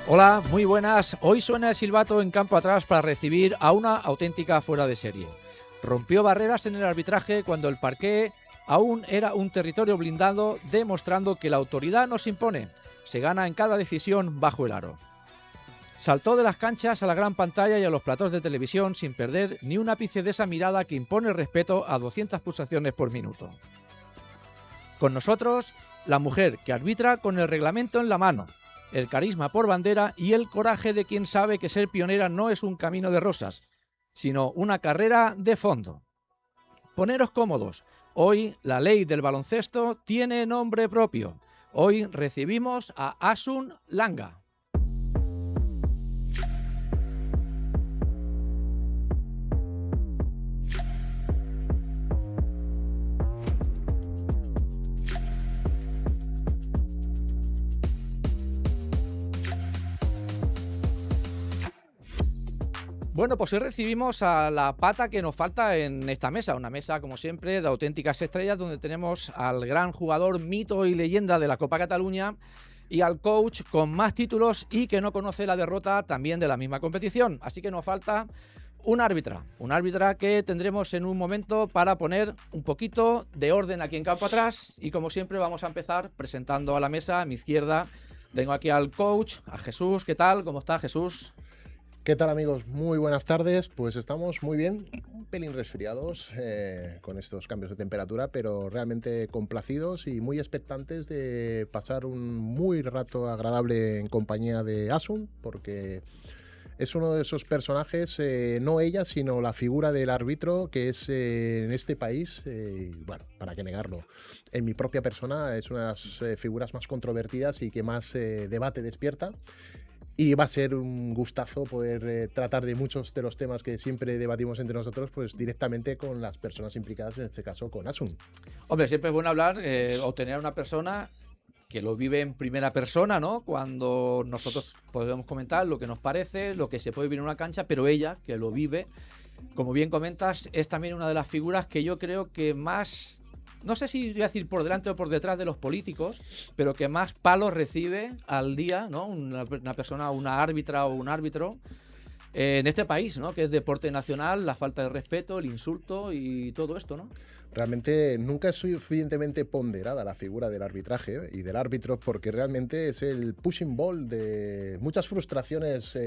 Hola, muy buenas. Hoy suena el silbato en campo atrás para recibir a una auténtica fuera de serie. Rompió barreras en el arbitraje cuando el parqué aún era un territorio blindado, demostrando que la autoridad no se impone, se gana en cada decisión bajo el aro. Saltó de las canchas a la gran pantalla y a los platós de televisión sin perder ni un ápice de esa mirada que impone respeto a 200 pulsaciones por minuto. Con nosotros, la mujer que arbitra con el reglamento en la mano, el carisma por bandera y el coraje de quien sabe que ser pionera no es un camino de rosas, sino una carrera de fondo. Poneros cómodos. Hoy la ley del baloncesto tiene nombre propio. Hoy recibimos a Asun Langa. Bueno, pues hoy recibimos a la pata que nos falta en esta mesa, una mesa, como siempre, de auténticas estrellas, donde tenemos al gran jugador, mito y leyenda de la Copa Cataluña y al coach con más títulos y que no conoce la derrota también de la misma competición. Así que nos falta una árbitra que tendremos en un momento para poner un poquito de orden aquí en campo atrás y como siempre vamos a empezar presentando a la mesa. A mi izquierda tengo aquí al coach, a Jesús. ¿Qué tal? ¿Cómo está Jesús? ¿Qué tal, amigos? Muy buenas tardes. Pues estamos muy bien, un pelín resfriados con estos cambios de temperatura, pero realmente complacidos y muy expectantes de pasar un muy rato agradable en compañía de Asun, porque es uno de esos personajes, no ella, sino la figura del árbitro que es en este país, bueno, para qué negarlo, en mi propia persona es una de las figuras más controvertidas y que más debate despierta. Y va a ser un gustazo poder tratar de muchos de los temas que siempre debatimos entre nosotros, pues directamente con las personas implicadas, en este caso con Asun. Hombre, siempre es bueno hablar o tener a una persona que lo vive en primera persona, ¿no? Cuando nosotros podemos comentar lo que nos parece, lo que se puede vivir en una cancha, pero ella, que lo vive, como bien comentas, es también una de las figuras que yo creo que más... No sé si voy a decir por delante o por detrás de los políticos, pero que más palos recibe al día, ¿no? Una persona, una árbitra o un árbitro en este país, ¿no? Que es deporte nacional, la falta de respeto, el insulto y todo esto, ¿no? Realmente nunca es suficientemente ponderada la figura del arbitraje y del árbitro, porque realmente es el pushing ball de muchas frustraciones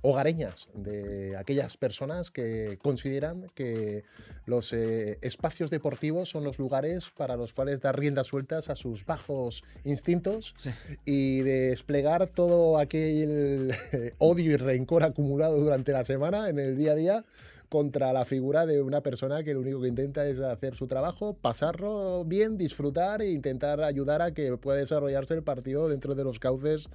hogareñas de aquellas personas que consideran que los espacios deportivos son los lugares para los cuales dar riendas sueltas a sus bajos instintos, sí, y desplegar todo aquel odio y rencor acumulado durante la semana en el día a día contra la figura de una persona que lo único que intenta es hacer su trabajo, pasarlo bien, disfrutar e intentar ayudar a que pueda desarrollarse el partido dentro de los cauces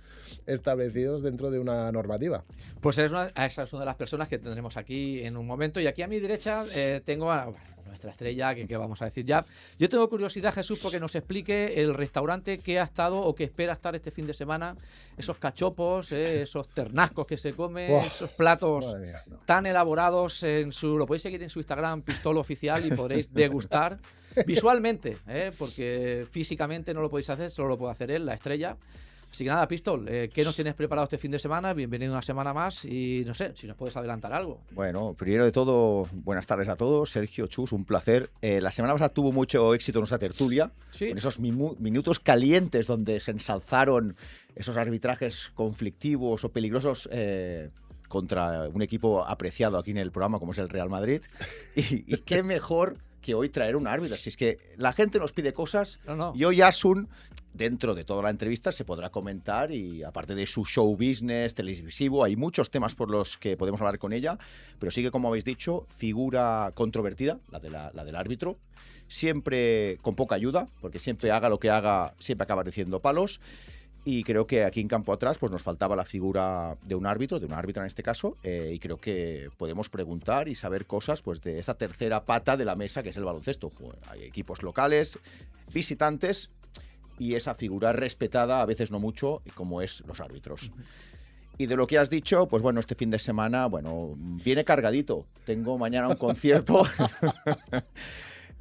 establecidos dentro de una normativa. Pues esa es una de las personas que tendremos aquí en un momento. Y aquí a mi derecha tengo a nuestra estrella, que vamos a decir ya. Yo tengo curiosidad, Jesús, porque nos explique el restaurante que ha estado o que espera estar este fin de semana, esos cachopos, esos ternascos que se comen, esos platos tan elaborados. Lo podéis seguir en su Instagram, Pistol Oficial, y podréis degustar visualmente, porque físicamente no lo podéis hacer, solo lo puede hacer él, la estrella. Así que nada, Pistol, ¿qué nos tienes preparado este fin de semana? Bienvenido una semana más y no sé, si nos puedes adelantar algo. Bueno, primero de todo, buenas tardes a todos. Sergio, Chus, un placer. La semana pasada tuvo mucho éxito nuestra tertulia, ¿sí?, con esos minutos calientes donde se ensalzaron esos arbitrajes conflictivos o peligrosos contra un equipo apreciado aquí en el programa como es el Real Madrid. Y qué mejor que hoy traer un árbitro. Si es que la gente nos pide cosas, y hoy Asun, dentro de toda la entrevista, se podrá comentar, y aparte de su show business televisivo, hay muchos temas por los que podemos hablar con ella, pero sí que, como habéis dicho, figura controvertida, la del árbitro, siempre con poca ayuda, porque siempre haga lo que haga, siempre acaba recibiendo palos. Y creo que aquí en campo atrás pues nos faltaba la figura de un árbitro, de una árbitra en este caso, y creo que podemos preguntar y saber cosas pues de esta tercera pata de la mesa que es el baloncesto. Hay equipos locales, visitantes y esa figura respetada, a veces no mucho, como es los árbitros. Y de lo que has dicho, pues bueno, este fin de semana, bueno, viene cargadito. Tengo mañana un concierto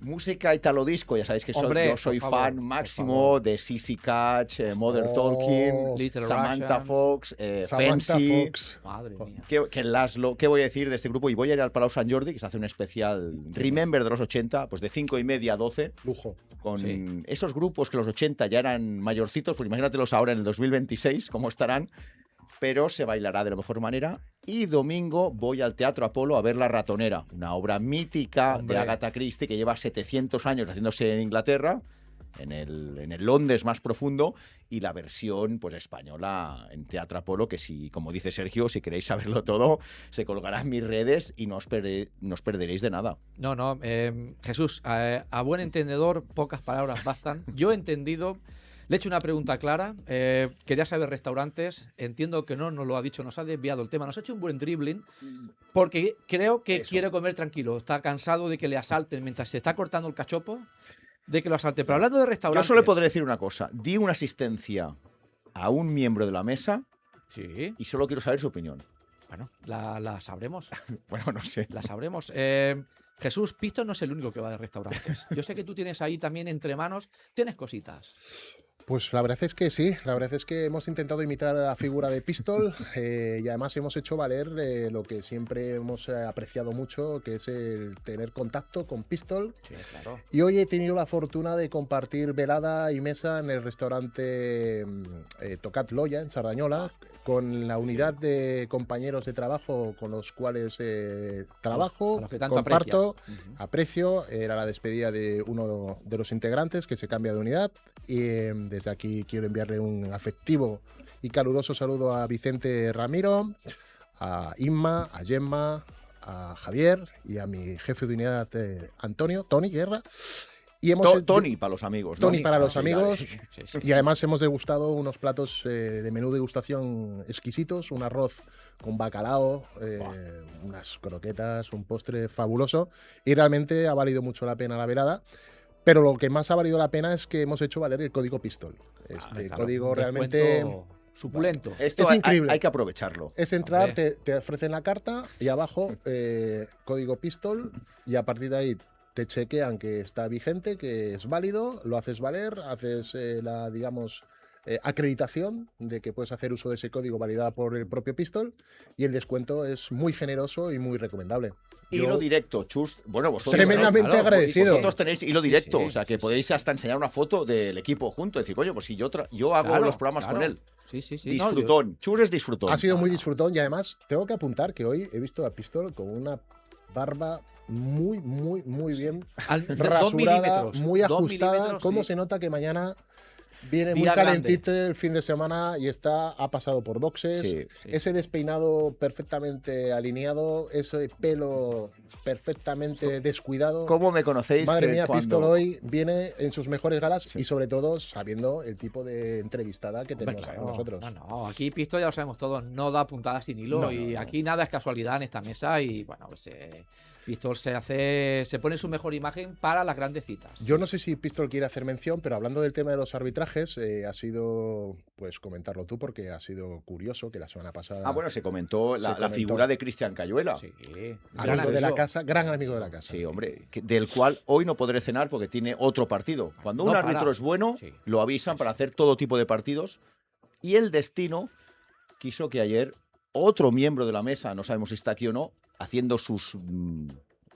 Música italo disco, ya sabéis que Hombre, yo soy por favor, fan máximo de Sissy Catch, Mother Talking, Little Samantha Russian. Fox, Samantha Fancy. Fox. Madre mía. ¿Qué Laszlo? ¿Qué voy a decir de este grupo? Y voy a ir al Palau Sant Jordi, que se hace un especial Remember de los 80, pues de 5:30 a 12, Lujo. con esos grupos que los 80 ya eran mayorcitos, pues imagínatelos ahora en el 2026, cómo estarán, pero se bailará de la mejor manera. Y domingo voy al Teatro Apolo a ver La Ratonera, una obra mítica Hombre. de Agatha Christie que lleva 700 años haciéndose en Inglaterra, en el Londres más profundo, y la versión pues española en Teatro Apolo, que si, como dice Sergio, si queréis saberlo todo, se colgará en mis redes y no os perderéis de nada. No, Jesús, a buen entendedor, pocas palabras bastan. Yo he entendido, le he hecho una pregunta clara, quería saber restaurantes, entiendo que no nos lo ha dicho, nos ha desviado el tema, nos ha hecho un buen dribbling, porque creo que Eso. quiere comer tranquilo, está cansado de que le asalten mientras se está cortando el cachopo, de que lo asalten. Pero hablando de Yo restaurantes... solo le podré decir una cosa, di una asistencia a un miembro de la mesa Sí, y solo quiero saber su opinión. bueno, la sabremos. Bueno, no sé. La sabremos. Jesús, Pistol no es el único que va de restaurantes. Yo sé que tú tienes ahí también entre manos, tienes cositas. Pues la verdad es que sí, la verdad es que hemos intentado imitar a la figura de Pistol y además hemos hecho valer lo que siempre hemos apreciado mucho, que es el tener contacto con Pistol. Sí, claro. Y hoy he tenido la fortuna de compartir velada y mesa en el restaurante Tocat Loya, en Sardañola, con la unidad de compañeros de trabajo con los cuales trabajo, A los que tanto comparto, aprecias. aprecio. Era la despedida de uno de los integrantes que se cambia de unidad y desde aquí quiero enviarle un afectivo y caluroso saludo a Vicente Ramiro, a Inma, a Gemma, a Javier y a mi jefe de unidad Antonio, Tony Guerra. Y hemos Tony para los amigos, ¿no? Tony para los Sí, amigos. dale. Sí. Y además hemos degustado unos platos de menú degustación exquisitos, un arroz con bacalao, unas croquetas, un postre fabuloso. Y realmente ha valido mucho la pena la velada. Pero lo que más ha valido la pena es que hemos hecho valer el código Pistol. Este Claro, código un realmente descuento suculento. Esto Es increíble. Hay que aprovecharlo. es entrar, Hombre. te ofrecen la carta y abajo código Pistol y a partir de ahí te chequean que está vigente, que es válido, lo haces valer, haces la, digamos, acreditación de que puedes hacer uso de ese código validada por el propio Pistol y el descuento es muy generoso y muy recomendable. Hilo directo, Chus. Bueno, vosotros Tremendamente claro, agradecido. vosotros tenéis hilo directo, sí, o sea que sí, podéis hasta enseñar una foto del equipo junto, decir, coño, pues si yo hago Claro, los programas claro. con él. Sí. No, Disfrutón. Chus es disfrutón. Ha sido muy disfrutón y además tengo que apuntar que hoy he visto a Pistol con una barba muy bien Dos rasurada, milímetros. muy 2 ajustada. milímetros, ¿Cómo sí. se nota que mañana viene muy Día calentito el fin de semana y ha pasado por boxes? Sí. Ese despeinado perfectamente alineado, ese pelo perfectamente descuidado. ¿Cómo me conocéis? Madre que mía, cuando- Pistol hoy viene en sus mejores galas Sí. y sobre todo sabiendo el tipo de entrevistada que Hombre, tenemos claro. con nosotros. No, aquí Pisto ya lo sabemos todos, no da puntadas sin hilo y aquí nada es casualidad en esta mesa y bueno, pues Pistol se pone su mejor imagen para las grandes citas. Yo no sé si Pistol quiere hacer mención, pero hablando del tema de los arbitrajes, ha sido, pues comentarlo tú, porque ha sido curioso que la semana pasada... Bueno, se comentó Se la comentó. figura de Cristian Cayuela. Sí. amigo de la casa, gran amigo de la casa. Sí, hombre, del cual hoy no podré cenar porque tiene otro partido. Cuando un No árbitro para. es bueno, Sí. lo avisan para hacer todo tipo de partidos. Y el destino quiso que ayer otro miembro de la mesa, no sabemos si está aquí o no, haciendo sus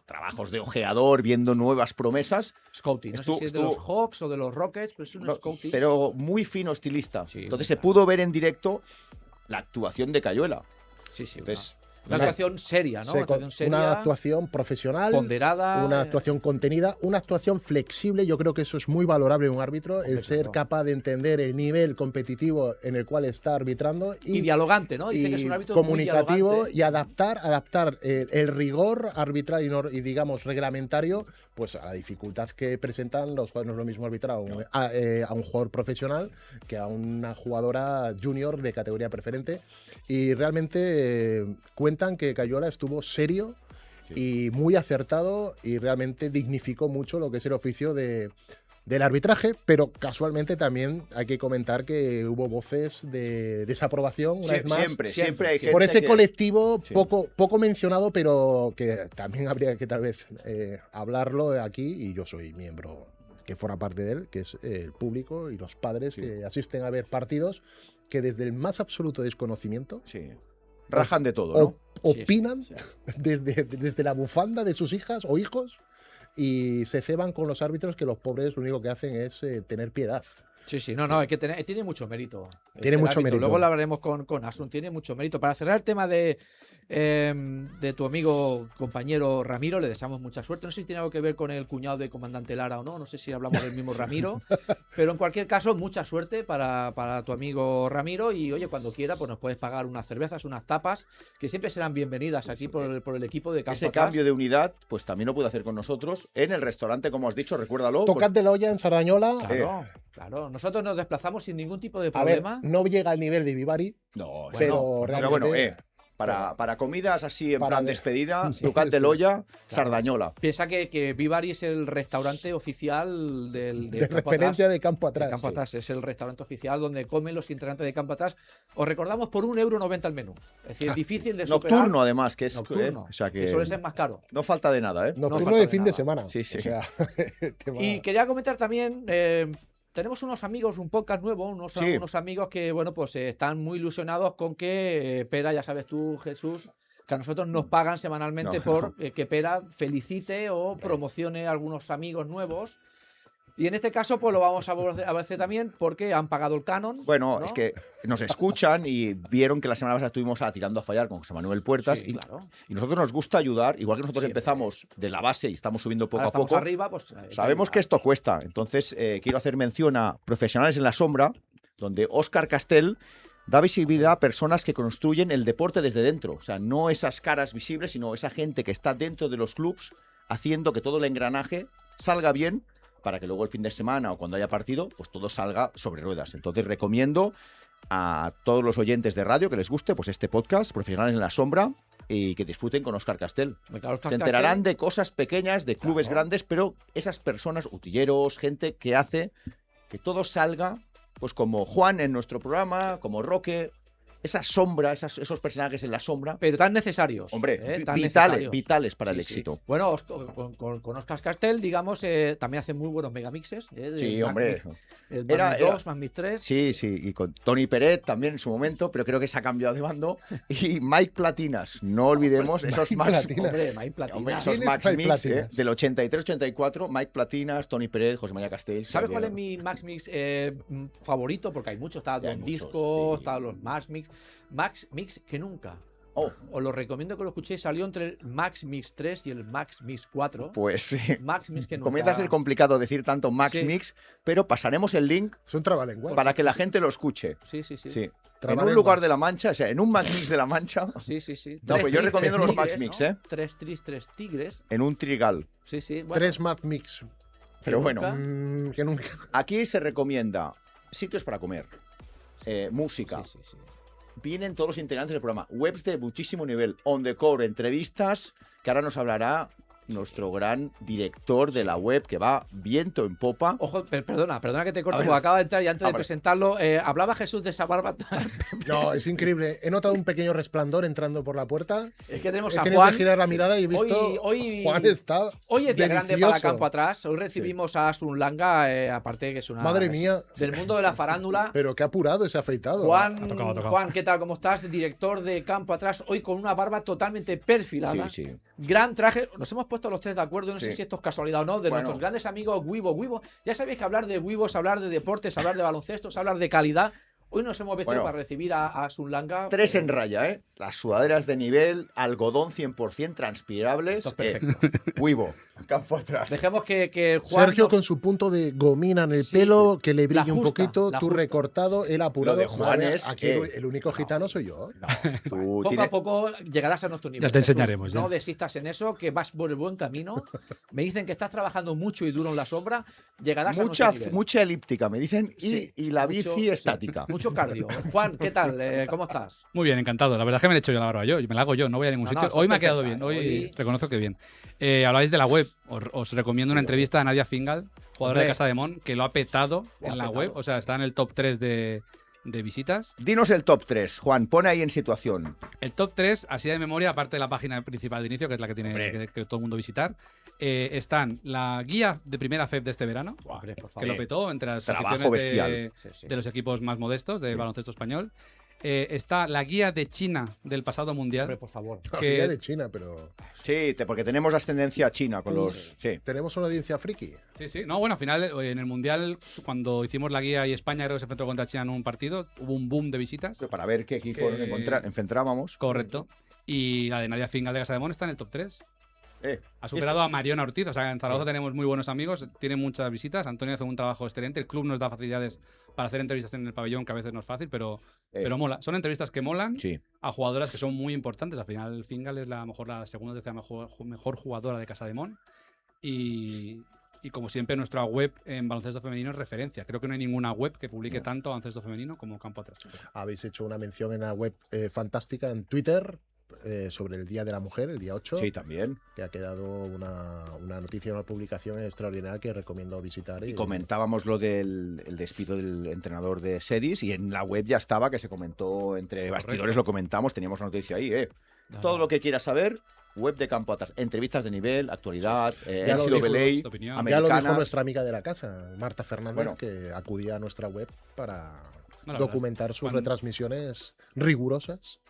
trabajos de ojeador, viendo nuevas promesas, Scouting, no sé si es de los Hawks o de los Rockets, pero es un no, scouting. pero muy fino estilista. Sí, Entonces muy se pudo ver en directo la actuación de Cayuela. Sí, Entonces, una actuación seria, ¿no? Una actuación profesional, ponderada. una actuación contenida, una actuación flexible. Yo creo que eso es muy valorable en un árbitro, el ser claro. capaz de entender el nivel competitivo en el cual está arbitrando y dialogante, ¿no? Dice que es un árbitro comunicativo muy dialogante. y adaptar el rigor arbitral y digamos reglamentario pues a la dificultad que presentan los jugadores. No es lo mismo arbitrar a un jugador profesional que a una jugadora junior de categoría preferente y realmente cuentan que Cayuela estuvo serio y muy acertado y realmente dignificó mucho lo que es el oficio de del arbitraje, pero casualmente también hay que comentar que hubo voces de desaprobación, una vez más. Siempre hay gente por ese que... colectivo poco mencionado, pero que también habría que tal vez hablarlo aquí, y yo soy miembro que forma parte de él, que es el público y los padres que asisten a ver partidos, que desde el más absoluto desconocimiento rajan de todo, ¿no? Opinan desde la bufanda de sus hijas o hijos, y se ceban con los árbitros, que los pobres lo único que hacen es tener piedad. Sí, no, hay que tener, tiene mucho mérito. Tiene mucho mérito. Luego lo hablaremos con Asun, tiene mucho mérito. Para cerrar el tema de tu amigo, compañero Ramiro, le deseamos mucha suerte. No sé si tiene algo que ver con el cuñado de comandante Lara o no sé si hablamos del mismo Ramiro, pero en cualquier caso, mucha suerte para tu amigo Ramiro, y oye, cuando quiera, pues nos puedes pagar unas cervezas, unas tapas, que siempre serán bienvenidas aquí por el equipo de Campo Ese Atrás. cambio de unidad, pues también lo puede hacer con nosotros en el restaurante, como has dicho, recuérdalo. Tocad de la olla en Sardañola. Claro. Nosotros nos desplazamos sin ningún tipo de problema. A ver, no llega al nivel de Vivari, pero realmente... Para comidas así en plan despedida, Tocad de Loya, Sardañola. Piensa que Vivari es el restaurante oficial de referencia de Campo Atrás. De Campo Atrás es el restaurante oficial donde comen los integrantes de Campo Atrás. Os recordamos por €1,90 el menú. Es decir, es difícil de superar. Nocturno, además, que es nocturno. O sea que eso es más caro. No falta de nada, ¿eh? Nocturno de fin de semana. Sí. O sea, y quería comentar también. Tenemos unos amigos, un podcast nuevo, unos amigos que, bueno, pues están muy ilusionados con que Pera, ya sabes tú, Jesús, que a nosotros nos pagan semanalmente por que Pera felicite o promocione a algunos amigos nuevos. Y en este caso, pues lo vamos a hacer también porque han pagado el canon. Bueno, ¿no? es que nos escuchan y vieron que la semana pasada estuvimos Tirando a Fallar con José Manuel Puertas. Sí, claro. Y nosotros nos gusta ayudar, igual que nosotros empezamos de la base y estamos subiendo poco a poco. Arriba, pues, sabemos que esto cuesta. Entonces, quiero hacer mención a Profesionales en la Sombra, donde Óscar Castel da visibilidad a personas que construyen el deporte desde dentro. O sea, no esas caras visibles, sino esa gente que está dentro de los clubs haciendo que todo el engranaje salga bien, para que luego el fin de semana o cuando haya partido, pues todo salga sobre ruedas. Entonces recomiendo a todos los oyentes de radio que les guste pues este podcast, Profesionales en la Sombra, y que disfruten con Óscar Castel. Se enterarán de cosas pequeñas, de clubes grandes, pero esas personas, utilleros, gente que hace que todo salga, pues como Juan en nuestro programa, como Roque... Esa sombra, esos personajes en la sombra. Pero tan necesarios. Hombre, tan vitales para el éxito. Bueno, con Óscar Castel, digamos, también hace muy buenos megamixes. Sí, hombre. El Max 2, Max 3. Sí, y con Tony Peret también en su momento, pero creo que se ha cambiado de bando. Y Mike Platinas, no olvidemos esos Max. Hombre, Mike Platinas. Esos Max Mix del 83-84, Mike Platinas, Tony Peret, José María Castell. ¿Sabes cuál es mi Max Mix favorito? Porque hay muchos. Está Don Disco, están los Max Mix. Max Mix que nunca. Os lo recomiendo que lo escuchéis. Salió entre el Max Mix 3 y el Max Mix 4. Pues sí. Max Mix que nunca. Comienza a ser complicado decir tanto Max Mix, pero pasaremos el link para que la gente lo escuche. Sí. En un lugar de la Mancha, o sea, en un Max Mix de la Mancha. Sí. No, pues yo recomiendo los Max Mix, ¿eh? 3 tigres. En un trigal. Sí. Bueno. 3 Max Mix. Pero bueno, que nunca. Aquí se recomienda sitios para comer, música. Sí. Vienen todos los integrantes del programa, webs de muchísimo nivel, on the core, entrevistas, que ahora nos hablará nuestro gran director de la web, que va viento en popa. Ojo, perdona que te corte, porque acaba de entrar y antes de presentarlo, hablaba Jesús de esa barba. No, es increíble. He notado un pequeño resplandor entrando por la puerta. Es que tenemos a Juan. He tenido que girar la mirada y he visto Juan está hoy es día grande para delicioso. Campo Atrás. Hoy recibimos a Asun Langa, aparte que es una... Madre mía. Del mundo de la farándula. Pero qué apurado ese afeitado. Juan, Juan, ¿qué tal? ¿Cómo estás? Director de Campo Atrás, hoy con una barba totalmente perfilada. Sí. Gran traje. Nos hemos puesto los tres de acuerdo. No sé si esto es casualidad o no, de nuestros grandes amigos Wibo. Ya sabéis que hablar de Wibo es hablar de deportes, hablar de baloncesto, es hablar de calidad. Hoy nos hemos vestido para recibir a Asun Langa. 3 en raya, ¿eh? Las sudaderas de nivel, algodón 100% transpirables. Perfecto. Wibo, Campo Atrás. Dejemos que Juan Sergio con su punto de gomina en el pelo, que le brille un poquito, tú justa. Recortado, él apurado. Lo de Juan es aquí el único gitano soy yo. Poco a poco llegarás a nuestro nivel. Ya te enseñaremos. No desistas en eso, que vas por el buen camino. Me dicen que estás trabajando mucho y duro en la sombra. Llegarás a nuestro nivel. Mucha elíptica, me dicen, y la bici estática. Mucho cardio. Juan, ¿qué tal? ¿Cómo estás? Muy bien, encantado. La verdad es que me la he hecho yo la barba yo. Me la hago yo, no voy a ningún sitio. eso Hoy es me ha quedado perfecta. bien. Hoy reconozco que bien. Hablabais de la web. web, os recomiendo una entrevista a Nadia Fingal, jugadora de Casa de Mon, que lo ha petado en la web. O sea, está en el top 3 de visitas. Dinos el top 3, Juan, pon ahí en situación. El top 3, así de memoria, aparte de la página principal de inicio, que es la que tiene que todo el mundo visitar, están la guía de primera FEP de este verano, que lo petó entre las trabajo bestial de los equipos más modestos del baloncesto español. Está la guía de China del pasado mundial. Hombre, por favor. La guía de China, pero... Sí, porque tenemos ascendencia china con los... Sí. Tenemos una audiencia friki. Sí. No, bueno, al final, en el mundial, cuando hicimos la guía y España creo que se enfrentó contra China en un partido, hubo un boom de visitas. Para ver qué equipo enfrentábamos. Correcto. Y la de Nadia Fingal de Casa de Mon está en el top 3. Ha superado a Mariona Ortiz. O sea, en Zaragoza tenemos muy buenos amigos, tiene muchas visitas. Antonio hace un trabajo excelente. El club nos da facilidades para hacer entrevistas en el pabellón, que a veces no es fácil, pero mola. Son entrevistas que molan a jugadoras que son muy importantes. Al final, Fingal es la segunda o tercera mejor jugadora de Casa de Mon. Y como siempre, nuestra web en baloncesto femenino es referencia. Creo que no hay ninguna web que publique tanto baloncesto femenino como Campo Atrás. Habéis hecho una mención en la web fantástica en Twitter. Sobre el Día de la Mujer, el día 8. Sí, también. Que ha quedado una noticia, una publicación extraordinaria que recomiendo visitar. Y comentábamos lo del despido del entrenador de Sedis y en la web ya estaba, que se comentó entre bastidores, lo comentamos, teníamos la noticia ahí. Todo lo que quieras saber, web de Campo Atrás, entrevistas de nivel, actualidad, NCAA, americanas. Ya lo dijo nuestra amiga de la casa, Marta Fernández, que acudía a nuestra web para documentar sus retransmisiones rigurosas.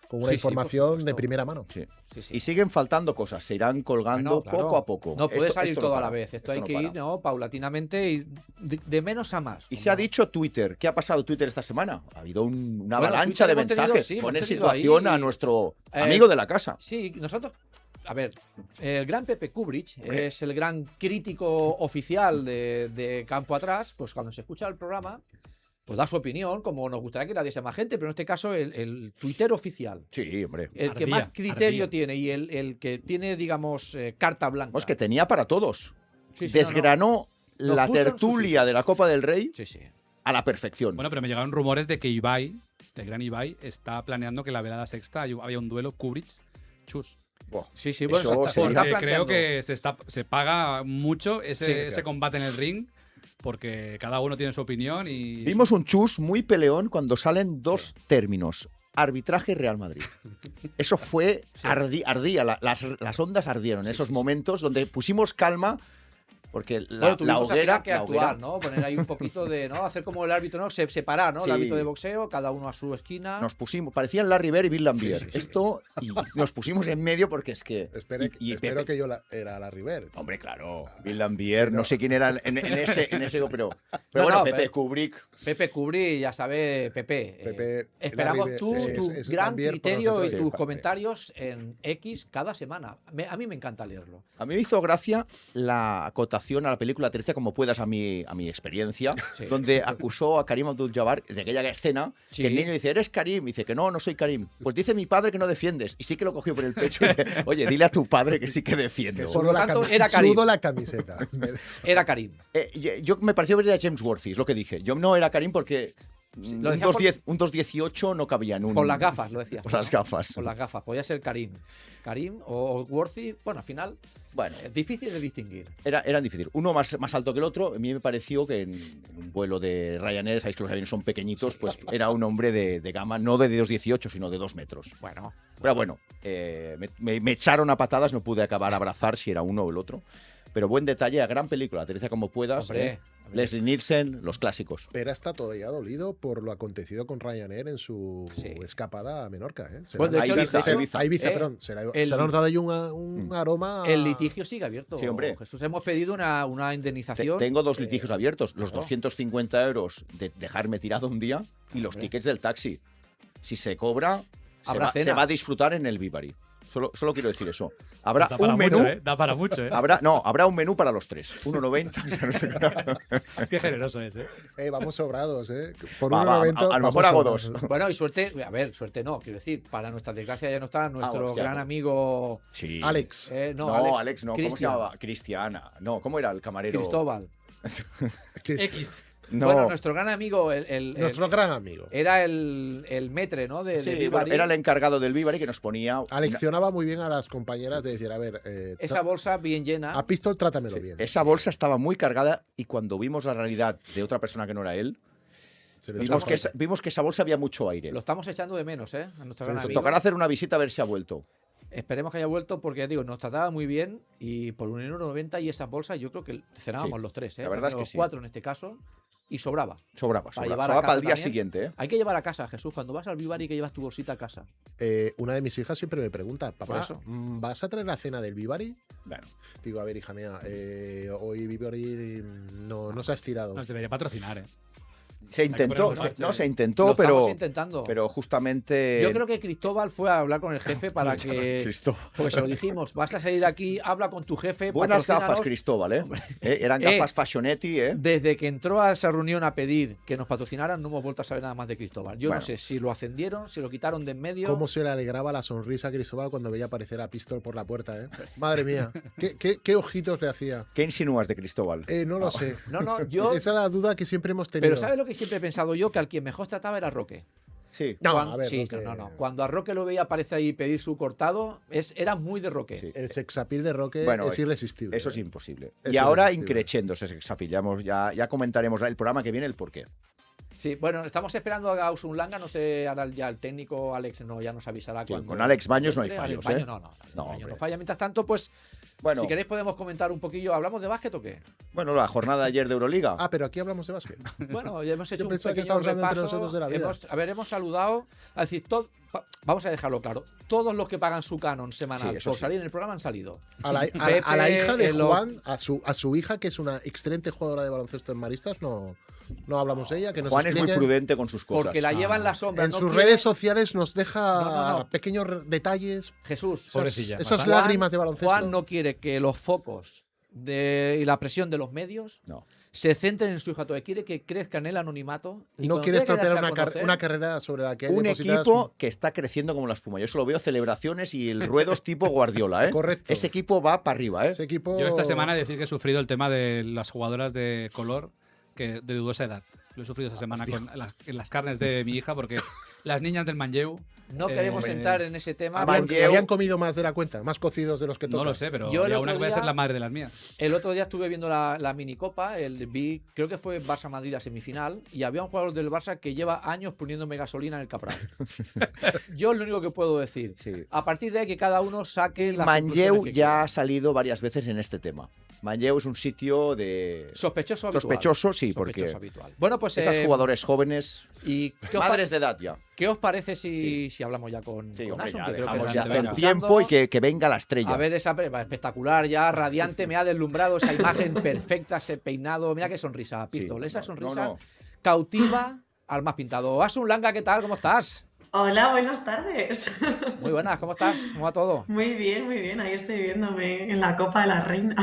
Con una información de primera mano. Sí. Y siguen faltando cosas, se irán colgando poco a poco. No puede salir todo a la vez. Esto hay que ir paulatinamente y de menos a más. Y se ha dicho Twitter. ¿Qué ha pasado Twitter esta semana? Ha habido una avalancha de mensajes. Pone situación a nuestro amigo de la casa. Sí, nosotros... A ver, el gran Pepe Kubric es el gran crítico oficial de Campo Atrás. Pues cuando se escucha el programa... pues da su opinión, como nos gustaría que la diese más gente, pero en este caso el tuitero oficial. Sí, hombre. El que más criterio tiene y el que tiene, digamos, carta blanca. Pues que tenía para todos. Desgranó la tertulia de la Copa del Rey a la perfección. Bueno, pero me llegaron rumores de que Ibai, el gran Ibai, está planeando que la velada sexta había un duelo Kubric-Chus. Sí, bueno, porque creo que se paga mucho ese combate en el ring. Porque cada uno tiene su opinión y... Vimos un Chus muy peleón cuando salen dos términos. Arbitraje y Real Madrid. Eso fue... Ardía, las ondas ardieron en esos momentos donde pusimos calma. Porque la hoguera... que actuar, ¿no? Poner ahí un poquito de... ¿no? Hacer como el árbitro, ¿no? Separar, ¿no? El árbitro de boxeo, cada uno a su esquina. Nos pusimos... Parecían Larry Bird y Bill Lambier. Esto... Y nos pusimos en medio porque es que... Espero que yo era Larry Bird. Hombre, claro. Bill Lambier, no sé quién era en ese... Pero bueno, Pepe Kubric. Pepe Kubric, ya sabe, Pepe. Esperamos tu gran criterio y tus comentarios en X cada semana. A mí me encanta leerlo. A mí me hizo gracia la acotación a la película Aterriza como puedas a mi experiencia, donde acusó a Karim Abdul-Jabbar de aquella escena, que el niño dice, ¿eres Karim? Y dice que no soy Karim. Pues dice mi padre que no defiendes. Y sí que lo cogió por el pecho y dice, oye, dile a tu padre que sí que defiende. Sudo la camiseta. Era Karim. Yo me pareció ver a James Worthy, es lo que dije. Yo no era Karim porque... un 2.18 no cabía en un... Con las gafas, lo decías. Con las gafas. Con las gafas. Podía ser Karim o Worthy. Bueno, al final... Bueno, es difícil de distinguir. Eran difíciles. Uno más alto que el otro. A mí me pareció que en un vuelo de Ryanair, sabéis que los aviones son pequeñitos, pues era un hombre de gama no de 2,18, sino de 2 metros. Bueno. Pero bueno, me echaron a patadas, no pude acabar a abrazar si era uno o el otro. Pero buen detalle, a gran película, Aterriza como puedas. Leslie Nielsen, los clásicos. Pero está todavía dolido por lo acontecido con Ryanair en su escapada a Menorca. Pues de hecho, perdón. Se le ha notado ahí un aroma. El litigio sigue abierto. Sí, hombre. Jesús, hemos pedido una indemnización. Tengo 2 litigios abiertos. Los 250 euros de dejarme tirado un día y los tickets del taxi. Si se cobra, se va a disfrutar en el Vivari. Solo quiero decir eso. Habrá un menú. Da para mucho, ¿eh? Habrá un menú para los 3. 1,90. Qué generoso es, ¿eh? Vamos sobrados, ¿eh? Por 1,90. A lo mejor hago 2. Bueno, y suerte. A ver, suerte no. Quiero decir, para nuestra desgracia ya no está nuestro gran amigo. Sí. Alex. Alex no. ¿Cómo se llamaba? Cristiana. No, ¿cómo era el camarero? Cristóbal. X. No. Bueno, nuestro gran amigo, Nuestro gran amigo. era el metre, ¿no? De Sí, Vivari. era el encargado del Vivari que nos ponía... Aleccionaba muy bien a las compañeras de decir, a ver, Esa bolsa bien llena. a Pistol trátamelo Sí, bien. esa bolsa estaba muy cargada y cuando vimos la realidad de otra persona que no era él, Se le vimos echaba- que esa bolsa había mucho aire. Lo estamos echando de menos, ¿eh? A nuestro Sí, gran sí. amigo. Tocará hacer una visita a ver si ha vuelto. Esperemos que haya vuelto porque, ya digo, nos trataba muy bien y por 1,90 € y esas bolsas yo creo que cenábamos Sí, los tres, ¿eh? la verdad es que Los sí. 4 en este caso y sobraba. Sobraba Para llevar a para casa el día también. siguiente, ¿eh? Hay que llevar a casa, Jesús. Cuando vas al Vivari que llevas tu bolsita a casa. Una de mis hijas siempre me pregunta, Por papá, eso. ¿vas a traer la cena del Vivari? Bueno, Digo, a ver, hija mía, hoy Vivari no se ha estirado. Nos debería patrocinar, ¿eh? se intentó, ponernos en no, se Lo intentó, estamos intentando. pero justamente... Yo creo que Cristóbal fue a hablar con el jefe para que. Cristóbal. Porque se lo dijimos, vas a salir aquí, habla con tu jefe. Buenas gafas, patrocínanos. Cristóbal, ¿eh? Eran gafas Fashionetti, ¿eh? Desde que entró a esa reunión a pedir que nos patrocinaran, no hemos vuelto a saber nada más de Cristóbal. Yo Bueno. no sé si lo ascendieron, si lo quitaron de en medio. ¿Cómo se le alegraba la sonrisa a Cristóbal cuando veía aparecer a Pistol por la puerta, eh? Madre mía, ¿qué ojitos le hacía? ¿Qué insinúas de Cristóbal? No lo sé. No, yo. Esa es la duda que siempre hemos tenido. Pero ¿sabes lo que siempre he pensado yo? Que al quien mejor trataba era Roque. Sí. No, Cuando, a ver, sí, Roque- no. Cuando a Roque lo veía aparecer ahí y pedir su cortado, era muy de Roque. Sí. El sexapil de Roque Bueno, es irresistible. Eso es ¿eh? imposible. Es Y ahora irresistible. increchendo ese sexapillamos, ya comentaremos el programa que viene el porqué. Sí, bueno, estamos esperando a Gausun Langa, no sé, ahora ya el técnico Alex ya nos avisará. Sí, cuando con Alex Baños no hay entre. fallos, Alex ¿eh? Baños No, Baños hombre. no falla. Mientras tanto, pues, Bueno, si queréis podemos comentar un poquillo. ¿Hablamos de básquet o qué? bueno, la jornada de ayer de Euroliga. Ah, pero aquí hablamos de básquet. Bueno, ya hemos hecho Yo un pensaba que pequeño estábamos hablando entre repaso. nosotros de la vida. Hemos saludado, a decir, vamos a dejarlo claro. Todos los que pagan su canon semanal Sí, eso por sí. salir en el programa han salido. A la Pepe, hija de los- Juan, a su hija, que es una excelente jugadora de baloncesto en Maristas, no hablamos de ella. Que nos Juan es muy explique. prudente con sus cosas. Porque la lleva en la sombra. En no sus quiere- redes sociales nos deja No. pequeños detalles. Jesús, Pobrecilla. Esas Juan- lágrimas de baloncesto. Juan no quiere que los focos y la presión de los medios No. se centren en su hija. Todavía quiere que crezca en el anonimato. Y no cuando quiere tenga que estropear darse a conocer, una carrera sobre la que hay Un depositadas- equipo que está creciendo como la espuma. Yo solo veo celebraciones y el ruedos tipo Guardiola, ¿eh? Correcto. Ese equipo va para arriba, ¿eh? Ese equipo... Yo esta semana he de decir que he sufrido el tema de las jugadoras de color de dudosa edad. Lo he sufrido esta semana en las carnes de mi hija porque las niñas del Manlleu... No queremos entrar en ese tema. Habían- porque Habían comido más de la cuenta, más cocidos de los que No tocan. lo sé, pero Yo el había otro una que voy a día- ser la madre de las mías. El otro día estuve viendo la minicopa, creo que fue Barça-Madrid a semifinal, y había un jugador del Barça que lleva años poniéndome gasolina en el Capral. Yo es lo único que puedo decir. Sí. A partir de ahí que cada uno saque las Manlleu conclusiones que ya quiera. ha salido varias veces en este tema. Manlleu es un sitio de... Sospechoso habitual. Sospechoso, sí, porque Sospechoso habitual. Bueno, pues esas jugadores jóvenes, ¿y qué os, madres de edad ya. qué os parece si hablamos ya con, Sí, con hombre, Asun, ya que creo que dejamos nos ya está hacer escuchando? tiempo y que venga la estrella. A ver, espectacular, ya radiante, me ha deslumbrado esa imagen perfecta, ese peinado. Mira qué sonrisa, Pistol. Sí, Esa no, sonrisa no. cautiva al más pintado. Asun Langa, ¿qué tal? ¿Cómo estás? Hola, buenas tardes. Muy buenas, ¿cómo estás? ¿Cómo va todo? Muy bien. Ahí estoy viéndome en la Copa de la Reina.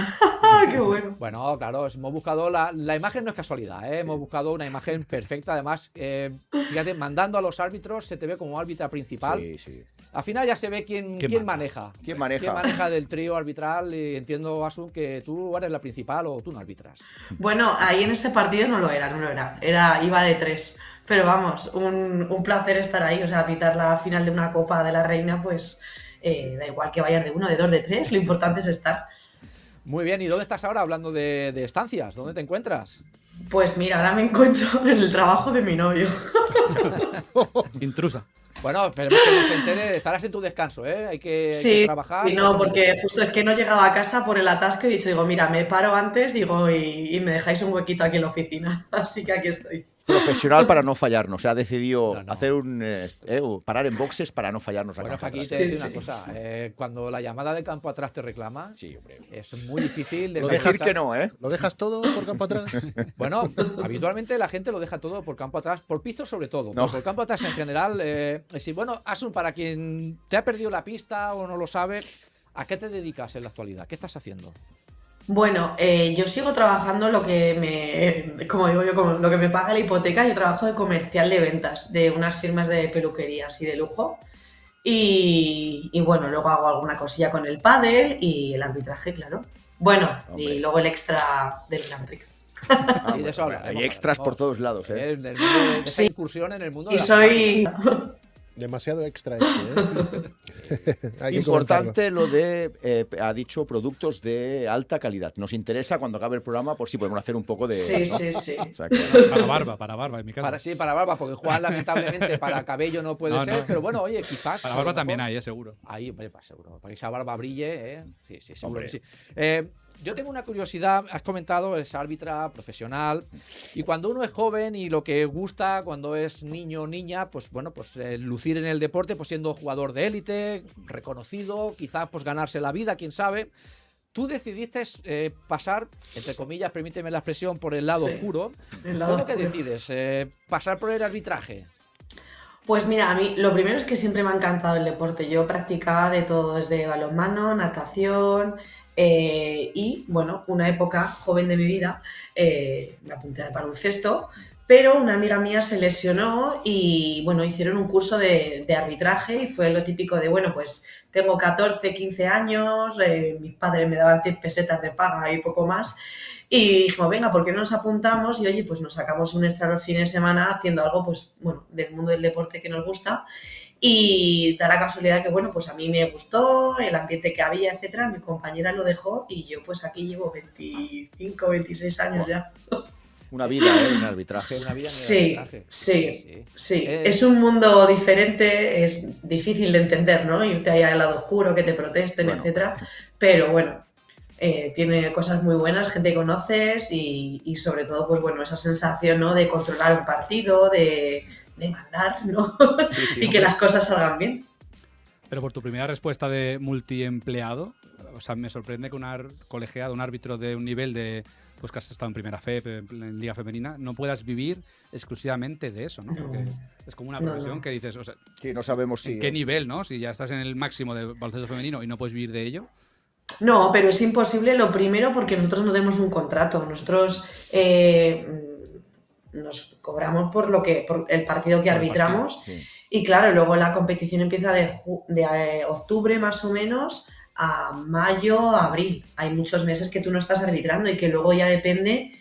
¡Qué bueno! Bueno, claro, hemos buscado la imagen, no es casualidad, ¿eh? Hemos buscado una imagen perfecta. Además, fíjate, mandando a los árbitros se te ve como árbitra principal. Sí, sí. Al final ya se ve quién maneja. ¿Quién maneja? ¿Quién maneja del trío arbitral? Y entiendo, Asun, que tú eres la principal o tú no arbitras. Bueno, ahí en ese partido no lo era. Iba de 3. Pero vamos, un placer estar ahí. O sea, pitar la final de una Copa de la Reina, pues da igual que vayas de 1, de 2, de 3. Lo importante es estar. Muy bien, ¿y dónde estás ahora hablando de estancias? ¿Dónde te encuentras? Pues mira, ahora me encuentro en el trabajo de mi novio. Intrusa. Bueno, esperemos que no se entere. Estarás en tu descanso, ¿eh? Hay que trabajar. Y no, porque justo es que no llegaba a casa por el atasco y he dicho, mira, me paro antes, y me dejáis un huequito aquí en la oficina. Así que aquí estoy. Profesional para no fallarnos. O sea, ha decidido No. hacer parar en boxes para no fallarnos a Bueno, es que campo aquí atrás. te Sí, digo una sí. cosa. Cuando la llamada de campo atrás te reclama, Sí, hombre. es muy difícil Lo Decir dejar- que no, ¿eh? ¿Lo dejas todo por campo atrás? Bueno, habitualmente la gente lo deja todo por campo atrás, por pistas sobre todo. No. Pero por campo atrás en general. Sí, bueno, Asun, para quien te ha perdido la pista o no lo sabe, ¿a qué te dedicas en la actualidad? ¿Qué estás haciendo? Bueno, yo sigo trabajando lo que como digo yo, como lo que me paga la hipoteca. Yo trabajo de comercial de ventas de unas firmas de peluquerías y de lujo. Y bueno, luego hago alguna cosilla con el pádel y el arbitraje, claro. Bueno, Hombre. y luego el extra del Grand Prix. Y de eso hablaremos, hay extras por hablaremos. todos lados, ¿eh? Del mundo de esa Sí. incursión en el mundo de Y la soy... Demasiado extra este, ¿eh? Hay que Importante lo de, ha dicho, productos de alta calidad. Nos interesa cuando acabe el programa por si podemos hacer un poco de... Sí, ¿no? sí, sí. O sea que- Para barba, en mi caso. para barba, porque Juan lamentablemente para cabello no puede No, ser, no. pero bueno, oye, quizás. Para a lo barba también mejor- hay, seguro. Ahí, hombre, seguro. Para que esa barba brille, ¿eh? Sí, seguro Hombre. que sí. Yo tengo una curiosidad, has comentado, es árbitra profesional, y cuando uno es joven y lo que gusta cuando es niño o niña, pues bueno, pues lucir en el deporte, pues siendo jugador de élite, reconocido, quizás pues ganarse la vida, quién sabe. Tú decidiste pasar, entre comillas, permíteme la expresión, por el lado Sí, oscuro. el lado ¿Cómo que oscuro. decides pasar por el arbitraje? Pues mira, a mí lo primero es que siempre me ha encantado el deporte. Yo practicaba de todo, desde balonmano, natación y, bueno, una época joven de mi vida me apunté a baloncesto, pero una amiga mía se lesionó y, bueno, hicieron un curso de arbitraje y fue lo típico de, bueno, pues tengo 14, 15 años, mis padres me daban 100 pesetas de paga y poco más. Y dijimos, venga, ¿por qué no nos apuntamos? Y oye, pues nos sacamos un extra los fines de semana haciendo algo, pues, bueno, del mundo del deporte que nos gusta. Y da la casualidad que, bueno, pues a mí me gustó, el ambiente que había, etcétera. Mi compañera lo dejó y yo, pues aquí llevo 25, 26 años ya. Una vida, ¿eh? En arbitraje. Una vida en el Sí, arbitraje. sí. Es un mundo diferente, es difícil de entender, ¿no? Irte ahí al lado oscuro, que te protesten, Bueno. etcétera. Pero bueno, tiene cosas muy buenas, gente que conoces y sobre todo, pues bueno, esa sensación, ¿no? De controlar un partido, de mandar, ¿no? Sí, sí, y que hombre. las cosas salgan bien. Pero por tu primera respuesta de multiempleado, o sea, me sorprende que un colegiado, un árbitro de un nivel de, pues que has estado en primera fe, en Liga Femenina, no puedas vivir exclusivamente de eso, ¿no? Porque es como una No, profesión no. que dices, o sea, Sí, no sabemos si... ¿en qué nivel, no? Si ya estás en el máximo de baloncesto femenino y no puedes vivir de ello. No, pero es imposible lo primero porque nosotros no tenemos un contrato. Nosotros nos cobramos por el partido que Por el arbitramos. partido, sí. Y claro, luego la competición empieza de octubre más o menos a mayo, abril. Hay muchos meses que tú no estás arbitrando y que luego ya depende,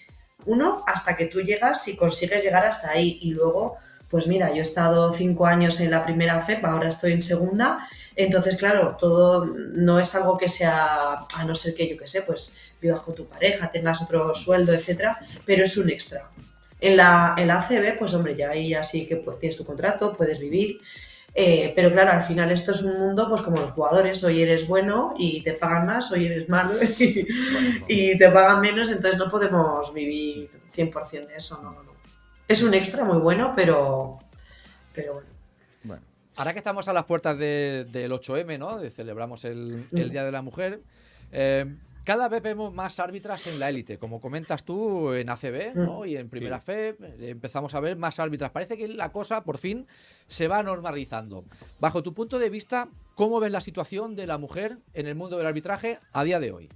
uno, hasta que tú llegas, si consigues llegar hasta ahí. Y luego, pues mira, yo he estado 5 años en la primera FEP, ahora estoy en segunda. Entonces, claro, todo no es algo que sea, a no ser que, yo qué sé, pues vivas con tu pareja, tengas otro sueldo, etcétera, pero es un extra. En la ACB, pues hombre, ya ahí ya sí que pues, tienes tu contrato, puedes vivir, pero claro, al final esto es un mundo pues como los jugadores, hoy eres bueno y te pagan más, hoy eres malo y te pagan menos, entonces no podemos vivir 100% de eso, no. Es un extra muy bueno, pero bueno. Bueno. Ahora que estamos a las puertas del 8M, ¿no? Celebramos el Día de la Mujer. Cada vez vemos más árbitras en la élite, como comentas tú en ACB, ¿no? Y en Primera Fe empezamos a ver más árbitras. Parece que la cosa por fin se va normalizando. Bajo tu punto de vista, ¿cómo ves la situación de la mujer en el mundo del arbitraje a día de hoy?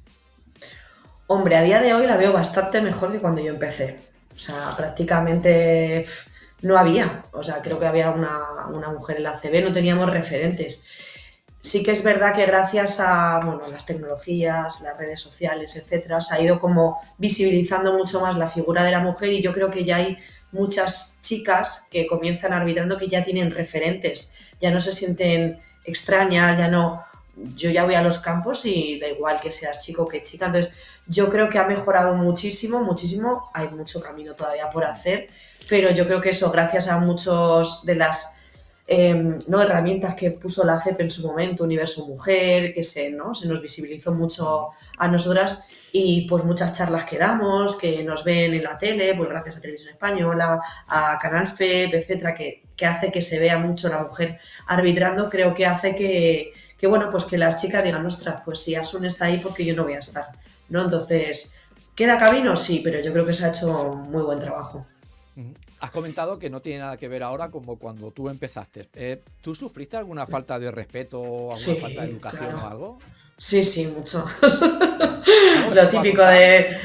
Hombre, a día de hoy la veo bastante mejor que cuando yo empecé. O sea, prácticamente no había. O sea, creo que había una mujer en la ACB, no teníamos referentes. Sí que es verdad que gracias a las tecnologías, las redes sociales, etcétera, se ha ido como visibilizando mucho más la figura de la mujer y yo creo que ya hay muchas chicas que comienzan arbitrando que ya tienen referentes, ya no se sienten extrañas, ya no... Yo ya voy a los campos y da igual que seas chico que chica, entonces yo creo que ha mejorado muchísimo, hay mucho camino todavía por hacer, pero yo creo que eso, gracias a muchos de las herramientas que puso la FEP en su momento, Universo Mujer, que se nos visibilizó mucho a nosotras y pues muchas charlas que damos, que nos ven en la tele, pues gracias a Televisión Española, a Canal FEP, etcétera, que hace que se vea mucho la mujer arbitrando, creo que hace que pues que las chicas digan, ostras, pues si Asun está ahí, porque yo no voy a estar, ¿no? Entonces, ¿queda camino? Sí, pero yo creo que se ha hecho muy buen trabajo. Has comentado que no tiene nada que ver ahora como cuando tú empezaste. ¿Tú sufriste alguna falta de respeto, alguna falta de educación o algo? Sí, mucho. Lo típico de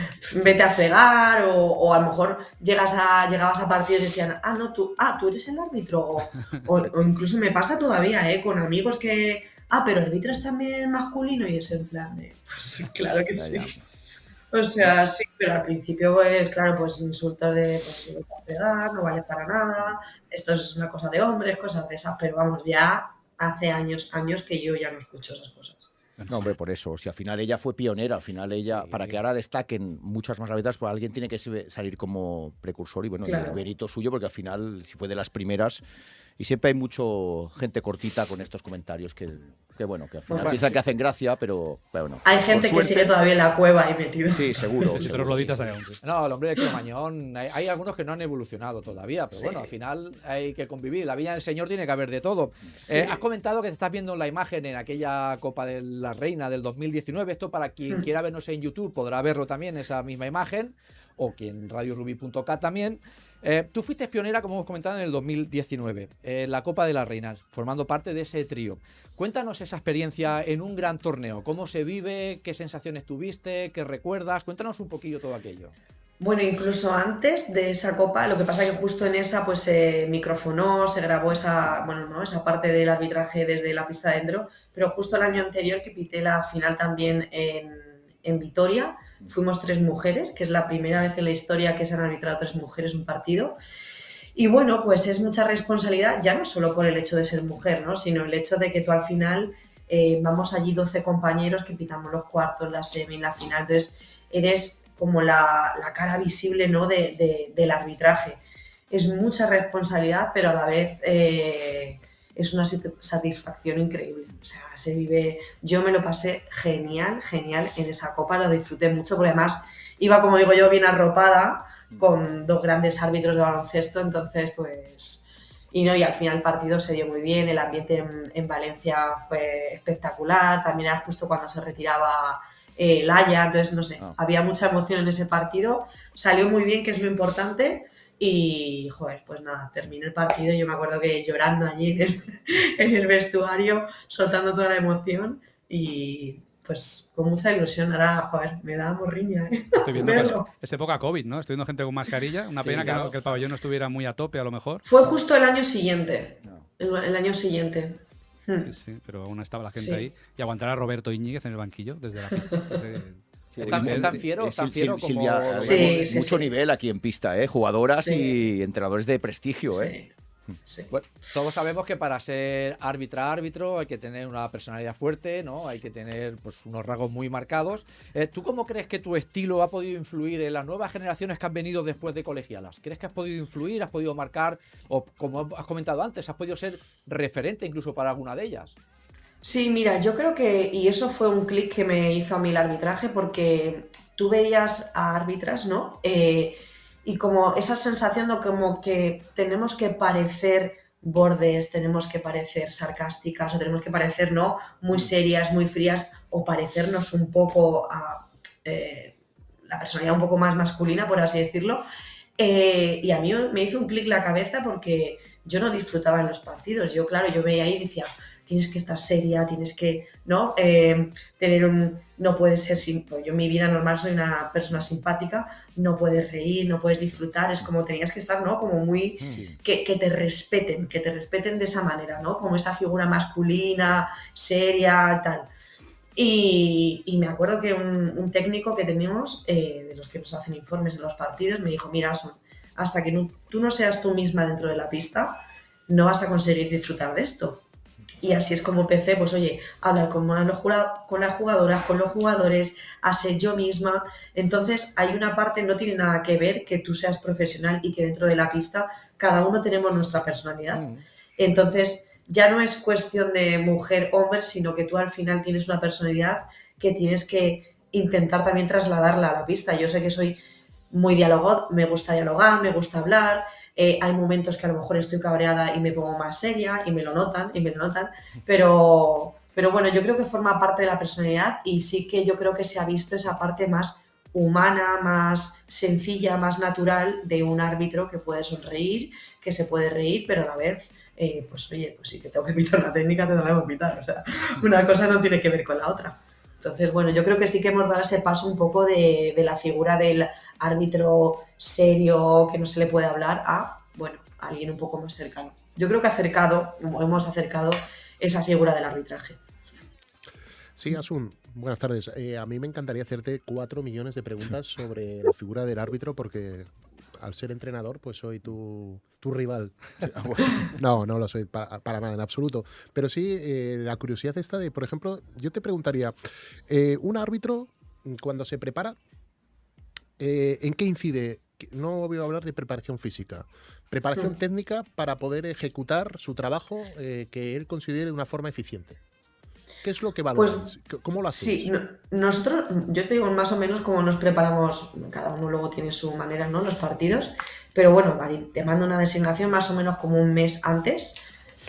vete a fregar o a lo mejor llegabas a partidos y decían, tú eres el árbitro. O incluso me pasa todavía, con amigos que, pero arbitras también masculino y es en plan de, pues claro que sí. O sea, sí, pero al principio, pues, claro, pues insultos de, pues, no te va a pegar, no vale para nada, esto es una cosa de hombres, cosas de esas, pero vamos, ya hace años que yo ya no escucho esas cosas. No, hombre, por eso. Si al final ella fue pionera, al final ella, Sí. para que ahora destaquen muchas más árbitras, pues alguien tiene que salir como precursor y bueno, y el Claro. mérito suyo, porque al final, si fue de las primeras, y siempre hay mucho gente cortita con estos comentarios que bueno, que al final Bueno, piensan que hacen gracia, pero bueno. Hay por gente que suerte- sigue todavía en la cueva ahí metido. Sí, seguro. Sí, seguro. trogloditas hay aún. No, el hombre de Cromañón, hay algunos que no han evolucionado todavía, pero bueno, al final hay que convivir. La Villa del Señor tiene que haber de todo. Sí. Has comentado que te estás viendo la imagen en aquella Copa de la Reina del 2019. Esto para quien quiera vernos en YouTube podrá verlo también, esa misma imagen, o quien radiorubi.cat también. Tú fuiste pionera, como hemos comentado, en el 2019, en la Copa de las Reinas, formando parte de ese trío. Cuéntanos esa experiencia en un gran torneo. ¿Cómo se vive? ¿Qué sensaciones tuviste? ¿Qué recuerdas? Cuéntanos un poquillo todo aquello. Bueno, incluso antes de esa copa, lo que pasa es que justo en esa pues se microfonó, se grabó esa, bueno, ¿no? Esa parte del arbitraje desde la pista dentro, pero justo el año anterior que pité la final también en Vitoria, fuimos 3 mujeres, que es la primera vez en la historia que se han arbitrado 3 mujeres un partido. Y bueno, pues es mucha responsabilidad, ya no solo por el hecho de ser mujer, ¿no? Sino el hecho de que tú al final vamos allí 12 compañeros que pitamos los cuartos, la semi, la final, entonces eres como la cara visible, ¿no? del arbitraje. Es mucha responsabilidad, pero a la vez es una satisfacción increíble. O sea, se vive... Yo me lo pasé genial en esa copa, lo disfruté mucho, porque además iba, como digo yo, bien arropada, con 2 grandes árbitros de baloncesto, entonces pues... Y al final el partido se dio muy bien, el ambiente en Valencia fue espectacular, también era justo cuando se retiraba Laia, entonces no sé, había mucha emoción en ese partido, salió muy bien, que es lo importante, y joder, pues nada, terminé el partido, yo me acuerdo que llorando allí en el vestuario, soltando toda la emoción, y pues con mucha ilusión, ahora, joder, me da morriña, Estoy viendo que es época COVID, ¿no? Estoy viendo gente con mascarilla. Una pena claro. que el pabellón no estuviera muy a tope, a lo mejor. Fue justo el año siguiente. El año siguiente. Sí, sí, pero aún estaba la gente ahí. Y aguantar a Roberto Íñiguez en el banquillo desde la pista. Tan fiero como... Silvia, Sí, mucho sí. nivel aquí en pista, jugadoras Sí. y entrenadores de prestigio. Sí. Sí. Bueno, todos sabemos que para ser árbitro hay que tener una personalidad fuerte, ¿no? Hay que tener pues, unos rasgos muy marcados. ¿Tú cómo crees que tu estilo ha podido influir en las nuevas generaciones que han venido después de colegialas? ¿Crees que has podido influir, has podido marcar, o como has comentado antes, has podido ser referente incluso para alguna de ellas? Sí, mira, yo creo que, y eso fue un clic que me hizo a mí el arbitraje, porque tú veías a árbitras, ¿no? Y como esa sensación de como que tenemos que parecer bordes, tenemos que parecer sarcásticas, o tenemos que parecer, ¿no? Muy serias, muy frías, o parecernos un poco a la personalidad un poco más masculina, por así decirlo. Y a mí me hizo un clic la cabeza porque yo no disfrutaba en los partidos. Yo, claro, yo veía ahí y decía, tienes que estar seria, tienes que, ¿no? Tener un... No puedes ser... Pues yo en mi vida normal soy una persona simpática, no puedes reír, no puedes disfrutar, es como tenías que estar, ¿no? Como muy... Que te respeten de esa manera, ¿no? Como esa figura masculina, seria, tal. Y me acuerdo que un técnico que teníamos, de los que nos hacen informes de los partidos, me dijo, mira, Son, hasta que tú no seas tú misma dentro de la pista, no vas a conseguir disfrutar de esto. Y así es como empecé, pues oye, a hablar con las jugadoras, con los jugadores, a ser yo misma. Entonces hay una parte, no tiene nada que ver que tú seas profesional y que dentro de la pista cada uno tenemos nuestra personalidad. Entonces ya no es cuestión de mujer-hombre, sino que tú al final tienes una personalidad que tienes que intentar también trasladarla a la pista. Yo sé que soy muy dialogada, me gusta dialogar, me gusta hablar. Hay momentos que a lo mejor estoy cabreada y me pongo más seria y me lo notan, pero bueno, yo creo que forma parte de la personalidad y sí que yo creo que se ha visto esa parte más humana, más sencilla, más natural de un árbitro que puede sonreír, que se puede reír, pero a la vez, pues oye, pues sí que tengo que pitar una técnica, te la debo pitar, o sea, una cosa no tiene que ver con la otra. Entonces, bueno, yo creo que sí que hemos dado ese paso un poco de la figura del árbitro serio que no se le puede hablar a, bueno, a alguien un poco más cercano. Yo creo que hemos acercado esa figura del arbitraje. Sí, Asun, buenas tardes. A mí me encantaría hacerte 4 millones de preguntas sobre la figura del árbitro porque al ser entrenador pues soy tu rival. No, no lo soy para nada, en absoluto. Pero sí, la curiosidad está de, por ejemplo, yo te preguntaría, un árbitro cuando se prepara, ¿en qué incide? No voy a hablar de preparación física, preparación técnica para poder ejecutar su trabajo que él considere de una forma eficiente. ¿Qué es lo que valoras? Pues ¿Cómo lo haces? sí, nosotros, yo te digo más o menos cómo nos preparamos, cada uno luego tiene su manera, ¿no? Los partidos, pero bueno, te mando una designación más o menos como un mes antes,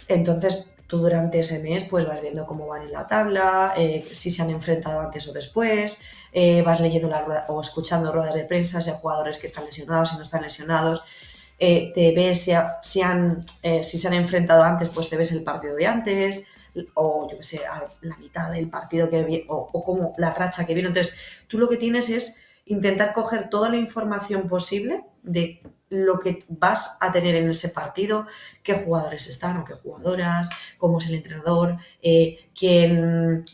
entonces tú durante ese mes pues vas viendo cómo van en la tabla, si se han enfrentado antes o después, vas leyendo o escuchando ruedas de prensa, si hay jugadores que están lesionados, si no están lesionados, te ves si se han enfrentado antes, pues te ves el partido de antes, o yo qué sé, a la mitad del partido que viene, o como la racha que viene. Entonces, tú lo que tienes es intentar coger toda la información posible de lo que vas a tener en ese partido, qué jugadores están o qué jugadoras, cómo es el entrenador, quién,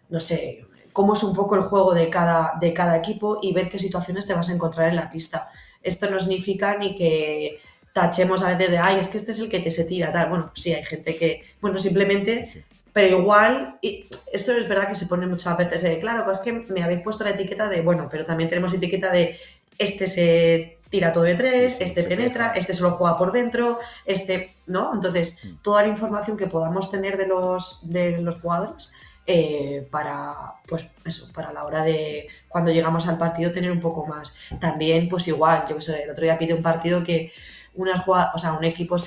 no sé, cómo es un poco el juego de cada equipo y ver qué situaciones te vas a encontrar en la pista. Esto no significa ni que tachemos a veces de, ay, es que este es el que se tira, tal. Bueno, pues sí, hay gente que, bueno, simplemente, pero igual, y esto es verdad que se pone muchas veces, claro, pues es que me habéis puesto la etiqueta de, bueno, pero también tenemos etiqueta de, este se tira todo de tres, este penetra, este solo juega por dentro, este, ¿no? Entonces, toda la información que podamos tener de los jugadores para, pues eso, para la hora de cuando llegamos al partido tener un poco más. También, pues igual, yo que sé, el otro día pide un partido que un equipo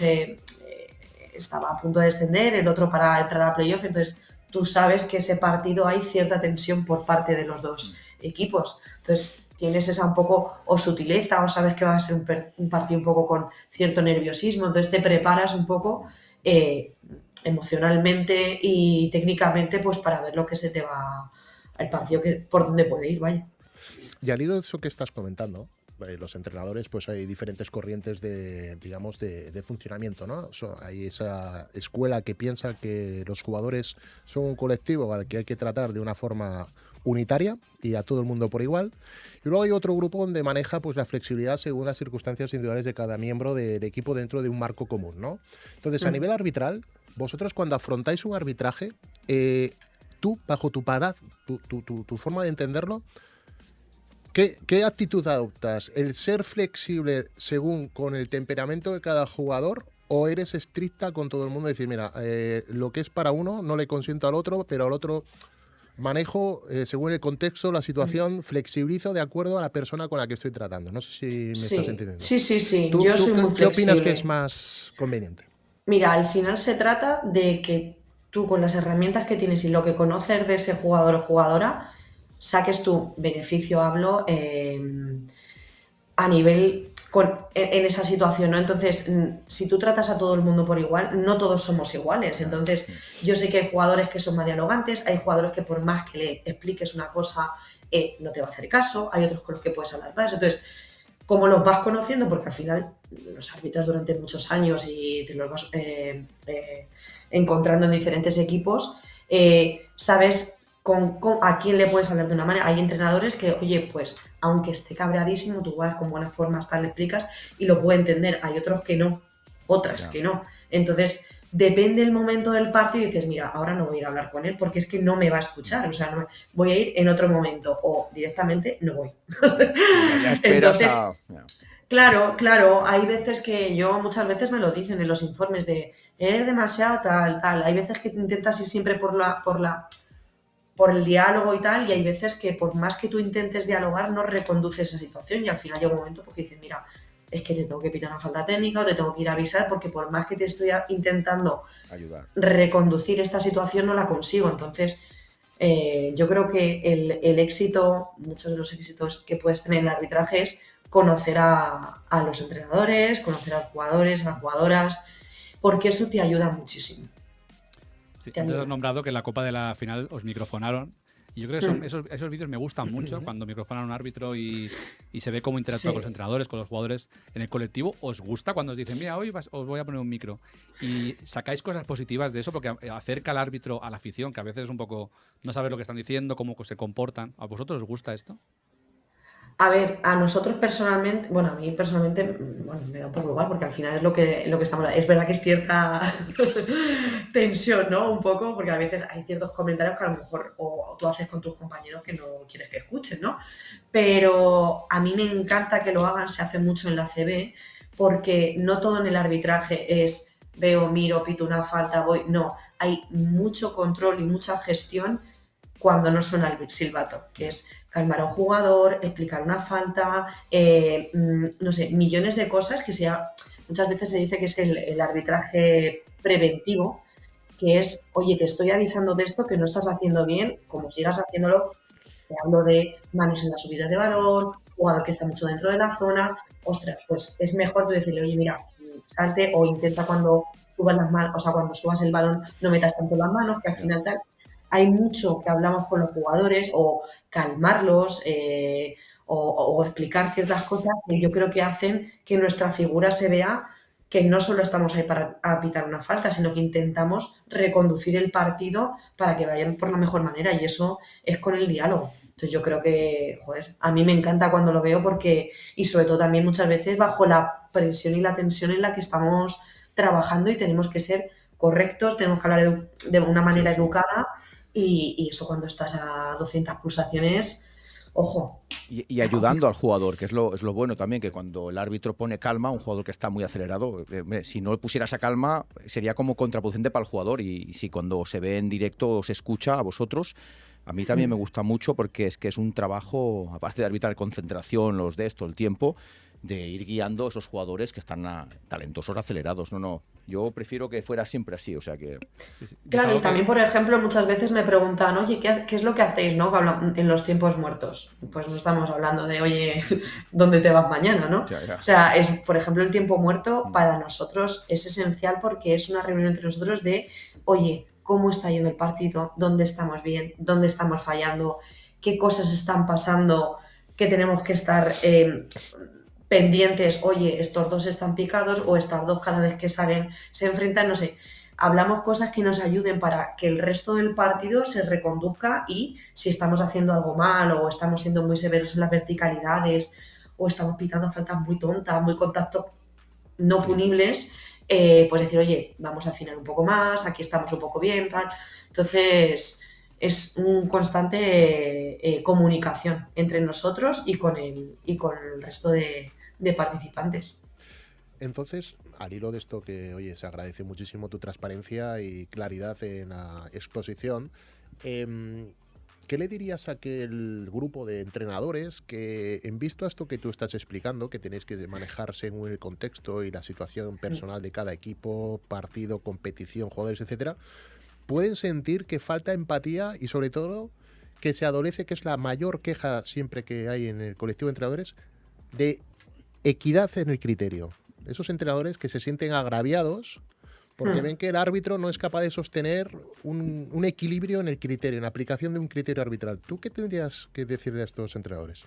estaba a punto de descender, el otro para entrar a playoff, entonces tú sabes que ese partido hay cierta tensión por parte de los dos equipos. Entonces tienes esa un poco o sutileza o sabes que va a ser un partido un poco con cierto nerviosismo, entonces te preparas un poco emocionalmente y técnicamente pues para ver lo que se te va el partido, por dónde puede ir, vaya. Y al hilo de eso que estás comentando, los entrenadores, pues hay diferentes corrientes de funcionamiento, ¿no? Hay esa escuela que piensa que los jugadores son un colectivo al que hay que tratar de una forma unitaria y a todo el mundo por igual. Y luego hay otro grupo donde maneja pues la flexibilidad según las circunstancias individuales de cada miembro de equipo dentro de un marco común, ¿no? Entonces, a nivel arbitral, vosotros cuando afrontáis un arbitraje, tú, bajo tu forma de entenderlo, ¿qué actitud adoptas? ¿El ser flexible según con el temperamento de cada jugador o eres estricta con todo el mundo y decir, mira, lo que es para uno no le consiento al otro, pero al otro manejo según el contexto, la situación, flexibilizo de acuerdo a la persona con la que estoy tratando? No sé si me estás entendiendo. Sí. Yo soy muy flexible. ¿Qué opinas que es más conveniente? Mira, al final se trata de que tú con las herramientas que tienes y lo que conoces de ese jugador o jugadora saques tu beneficio, hablo, a nivel en esa situación, ¿no? Entonces, si tú tratas a todo el mundo por igual, no todos somos iguales. Entonces, yo sé que hay jugadores que son más dialogantes, hay jugadores que por más que le expliques una cosa, no te va a hacer caso, hay otros con los que puedes hablar más. Entonces, como los vas conociendo, porque al final los arbitras durante muchos años y te los vas encontrando en diferentes equipos, sabes a quién le puedes hablar de una manera. Hay entrenadores que, oye, pues aunque esté cabreadísimo, tú vas con buena forma, hasta le explicas y lo puede entender. Hay otros que no, otras que no. Entonces, depende del momento del partido y dices, mira, ahora no voy a ir a hablar con él porque es que no me va a escuchar, o sea, voy a ir en otro momento o directamente no voy. Entonces, claro, hay veces que muchas veces me lo dicen en los informes de eres demasiado tal. Hay veces que intentas ir siempre por el diálogo y tal, y hay veces que por más que tú intentes dialogar no reconduces esa situación y al final llega un momento porque dices, mira, es que te tengo que pitar una falta técnica o te tengo que ir a avisar porque por más que te estoy intentando reconducir esta situación no la consigo. Entonces, yo creo que el éxito, muchos de los éxitos que puedes tener en el arbitraje es conocer a los entrenadores, conocer a los jugadores, a las jugadoras, porque eso te ayuda muchísimo. Sí, antes has nombrado que en la Copa de la Final os microfonaron Y yo creo que esos vídeos me gustan mucho cuando microfonan a un árbitro y se ve cómo interactúa con los entrenadores, con los jugadores en el colectivo. ¿Os gusta cuando os dicen, mira, hoy os voy a poner un micro? Y sacáis cosas positivas de eso porque acerca al árbitro a la afición, que a veces es un poco no saber lo que están diciendo, cómo se comportan. ¿A vosotros os gusta esto? A ver, a nosotros personalmente, bueno, a mí personalmente, bueno, me da un poco igual porque al final es lo que estamos. Es verdad que es cierta tensión, ¿no? Un poco, porque a veces hay ciertos comentarios que a lo mejor o tú haces con tus compañeros que no quieres que escuchen, ¿no? Pero a mí me encanta que lo hagan, se hace mucho en la CB, porque no todo en el arbitraje es veo, miro, pito una falta, voy. No, hay mucho control y mucha gestión cuando no suena el silbato, que es calmar a un jugador, explicar una falta, no sé, millones de cosas que muchas veces se dice que es el arbitraje preventivo, que es, oye, te estoy avisando de esto que no estás haciendo bien, como sigas haciéndolo, te hablo de manos en las subidas de balón, jugador que está mucho dentro de la zona, ostras, pues es mejor tú decirle, oye, mira, salte o intenta cuando subas las manos, o sea, cuando subas el balón no metas tanto las manos, que al final tal. Hay mucho que hablamos con los jugadores o calmarlos o explicar ciertas cosas que yo creo que hacen que nuestra figura se vea que no solo estamos ahí para pitar una falta, sino que intentamos reconducir el partido para que vayan por la mejor manera y eso es con el diálogo. Entonces yo creo que, joder, a mí me encanta cuando lo veo porque, y sobre todo también muchas veces bajo la presión y la tensión en la que estamos trabajando y tenemos que ser correctos, tenemos que hablar de una manera educada. Y eso cuando estás a 200 pulsaciones, ojo. Y ayudando al jugador, que es lo bueno también, que cuando el árbitro pone calma, un jugador que está muy acelerado, si no le pusiera esa calma, sería como contraproducente para el jugador. Y si cuando se ve en directo se escucha a vosotros, a mí también me gusta mucho porque es que es un trabajo, aparte de arbitrar concentración, los de esto, el tiempo, de ir guiando a esos jugadores que están talentosos, acelerados. No, yo prefiero que fuera siempre así, o sea que... Sí. Claro, y también, por ejemplo, muchas veces me preguntan, oye, ¿qué es lo que hacéis, no? En los tiempos muertos. Pues no estamos hablando de, oye, ¿dónde te vas mañana, no? Ya. O sea, por ejemplo, el tiempo muerto para nosotros es esencial porque es una reunión entre nosotros de, oye, ¿cómo está yendo el partido? ¿Dónde estamos bien? ¿Dónde estamos fallando? ¿Qué cosas están pasando que tenemos que estar pendientes? Oye, estos dos están picados o estas dos cada vez que salen se enfrentan, no sé. Hablamos cosas que nos ayuden para que el resto del partido se reconduzca y si estamos haciendo algo mal o estamos siendo muy severos en las verticalidades o estamos pitando faltas muy tontas, muy contactos no punibles, pues decir, oye, vamos a afinar un poco más, aquí estamos un poco bien, tal. Entonces, es un constante comunicación entre nosotros y con el resto de participantes. Entonces, al hilo de esto que, oye, se agradece muchísimo tu transparencia y claridad en la exposición, ¿qué le dirías a aquel grupo de entrenadores que, en visto a esto que tú estás explicando, que tenéis que manejar según el contexto y la situación personal de cada equipo, partido, competición, jugadores, etcétera, pueden sentir que falta empatía y sobre todo que se adolece, que es la mayor queja siempre que hay en el colectivo de entrenadores, de equidad en el criterio? Esos entrenadores que se sienten agraviados porque ven que el árbitro no es capaz de sostener un equilibrio en el criterio, en la aplicación de un criterio arbitral. ¿Tú qué tendrías que decirle a estos entrenadores?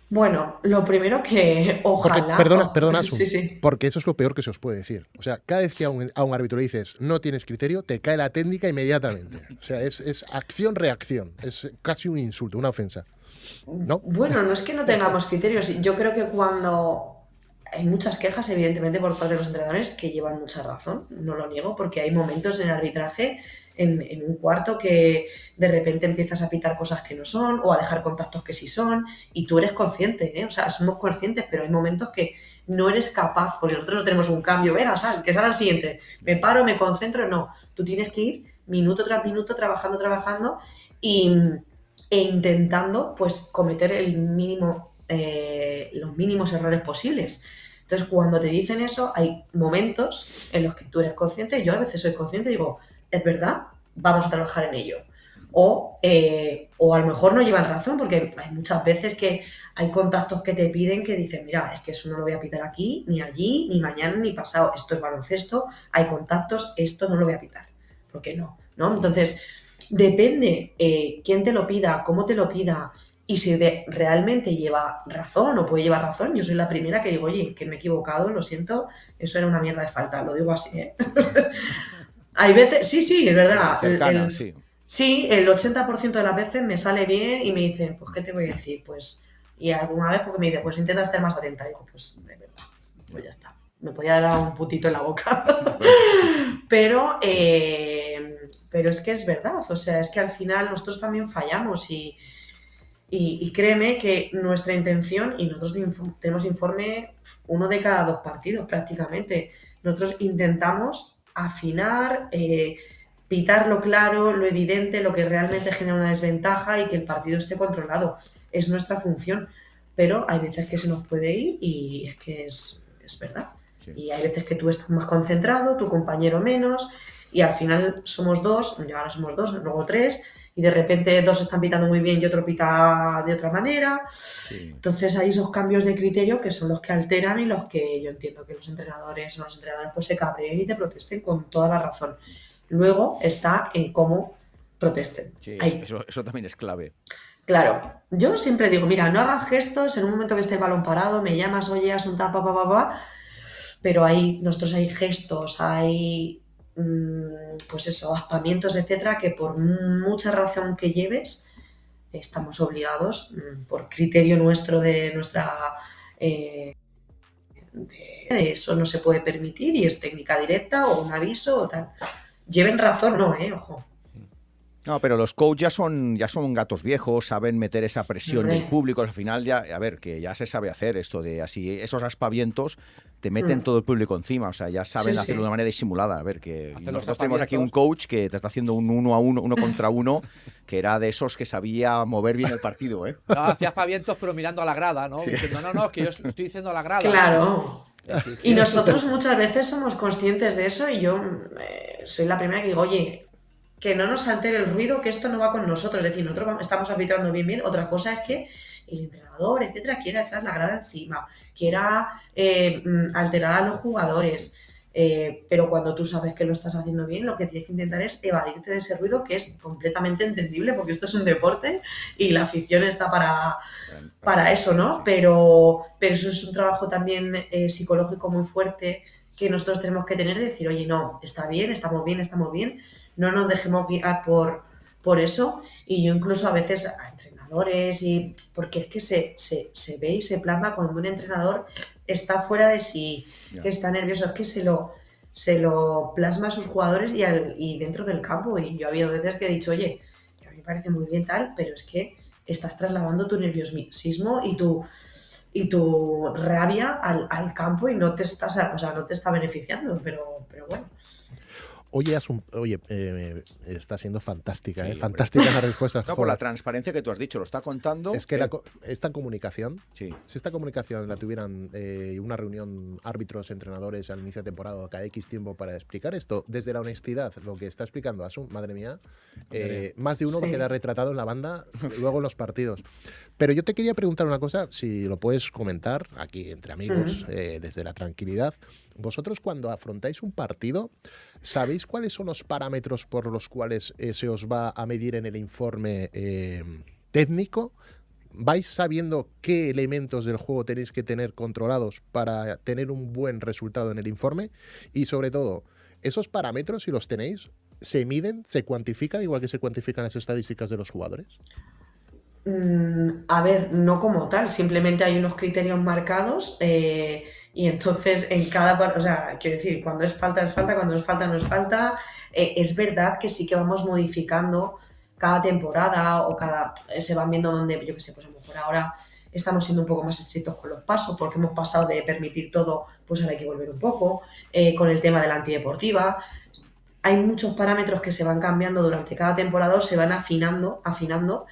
Bueno, lo primero que ojalá... Perdona, Asun, sí. porque eso es lo peor que se os puede decir. O sea, cada vez que a un árbitro le dices no tienes criterio, te cae la técnica inmediatamente. O sea, es acción-reacción. Es casi un insulto, una ofensa. ¿No? Bueno, no es que no tengamos criterios. Yo creo que cuando hay muchas quejas, evidentemente, por parte de los entrenadores que llevan mucha razón, no lo niego, porque hay momentos en el arbitraje, en un cuarto, que de repente empiezas a pitar cosas que no son o a dejar contactos que sí son y tú eres consciente, ¿eh? O sea, somos conscientes, pero hay momentos que no eres capaz, porque nosotros no tenemos un cambio, venga, que salga el siguiente, me paro, me concentro, no. Tú tienes que ir minuto tras minuto trabajando e intentando pues cometer los mínimos errores posibles. Entonces, cuando te dicen eso, hay momentos en los que tú eres consciente, yo a veces soy consciente y digo, es verdad, vamos a trabajar en ello. O a lo mejor no llevan razón, porque hay muchas veces que hay contactos que te piden que dicen, mira, es que eso no lo voy a pitar aquí, ni allí, ni mañana, ni pasado. Esto es baloncesto, hay contactos, esto no lo voy a pitar. ¿Por qué no? Entonces, depende quién te lo pida, cómo te lo pida y si realmente lleva razón o puede llevar razón. Yo soy la primera que digo, oye, que me he equivocado, lo siento, eso era una mierda de falta, lo digo así, ¿eh? Hay veces, sí, es verdad. Cercana, sí. Sí, el 80% de las veces me sale bien y me dicen, pues, ¿qué te voy a decir? Pues, y alguna vez porque me dice, pues intenta estar más atenta. Y digo, pues, de verdad, pues ya está. Me podía dar un putito en la boca. pero es que es verdad, o sea, es que al final nosotros también fallamos y créeme que nuestra intención, y nosotros tenemos informe 1 de cada 2 partidos prácticamente, nosotros intentamos afinar, pitar lo claro, lo evidente, lo que realmente genera una desventaja y que el partido esté controlado. Es nuestra función, pero hay veces que se nos puede ir y es que es verdad. Sí. Y hay veces que tú estás más concentrado, tu compañero menos, y al final somos 2, ahora somos 2, luego 3, y de repente 2 están pitando muy bien y otro pita de otra manera. Sí. Entonces hay esos cambios de criterio que son los que alteran y los que yo entiendo que los entrenadores o los entrenadores pues se cabreen y te protesten con toda la razón. Luego está en cómo protesten. Sí, eso también es clave. Claro, yo siempre digo, mira, no hagas gestos en un momento que esté el balón parado, me llamas, oye, asunta, pero nosotros hay gestos, hay pues eso, aspamientos, etcétera, que por mucha razón que lleves, estamos obligados, por criterio nuestro de nuestra... de eso no se puede permitir y es técnica directa o un aviso o tal. Lleven razón, no, ojo. No, pero los coaches ya son gatos viejos, saben meter esa presión del público. Al final, a ver, que ya se sabe hacer esto de así, esos aspavientos te meten todo el público encima. O sea, ya saben hacerlo de una manera disimulada. A ver, que nosotros tenemos aquí un coach que te está haciendo un 1 contra 1, que era de esos que sabía mover bien el partido, ¿eh? No, hacía aspavientos, pero mirando a la grada, ¿no? Sí. Diciendo, no, que yo estoy diciendo a la grada. Claro. Y nosotros muchas veces somos conscientes de eso y yo soy la primera que digo, oye, que no nos altere el ruido, que esto no va con nosotros. Es decir, nosotros estamos arbitrando bien. Otra cosa es que el entrenador, etcétera, quiera echar la grada encima, quiera alterar a los jugadores. Pero cuando tú sabes que lo estás haciendo bien, lo que tienes que intentar es evadirte de ese ruido, que es completamente entendible, porque esto es un deporte y la afición está para eso, ¿no? Pero eso es un trabajo también psicológico muy fuerte que nosotros tenemos que tener, de decir, oye, no, está bien, estamos bien, no nos dejemos guiar por eso. Y yo incluso a veces a entrenadores, porque es que se ve y se plasma cuando un entrenador está fuera de sí, que está nervioso, es que se lo plasma a sus jugadores y dentro del campo. Y yo había veces que he dicho, oye, que a mí me parece muy bien tal, pero es que estás trasladando tu nerviosismo y tu rabia al campo y no te está beneficiando, pero bueno. Oye, está siendo fantástica, sí, fantástica la respuesta. No, por la transparencia que tú has dicho, lo está contando. Es que esta comunicación, si esta comunicación la tuvieran una reunión árbitros, entrenadores al inicio de temporada, cada X tiempo para explicar esto, desde la honestidad, lo que está explicando Asun, madre mía, más de uno va a quedar retratado en la banda, luego en los partidos. Pero yo te quería preguntar una cosa, si lo puedes comentar aquí entre amigos, desde la tranquilidad. Vosotros cuando afrontáis un partido, ¿sabéis cuáles son los parámetros por los cuales se os va a medir en el informe técnico? ¿Vais sabiendo qué elementos del juego tenéis que tener controlados para tener un buen resultado en el informe? Y sobre todo, ¿esos parámetros, si los tenéis, se miden, se cuantifican, igual que se cuantifican las estadísticas de los jugadores? A ver, no como tal, simplemente hay unos criterios marcados y entonces en cada parte, o sea, quiero decir, cuando es falta, cuando no es falta, no es falta. Es verdad que sí que vamos modificando cada temporada o se van viendo donde, yo qué sé, pues a lo mejor ahora estamos siendo un poco más estrictos con los pasos porque hemos pasado de permitir todo, pues ahora hay que volver un poco, con el tema de la antideportiva. Hay muchos parámetros que se van cambiando durante cada temporada o se van afinando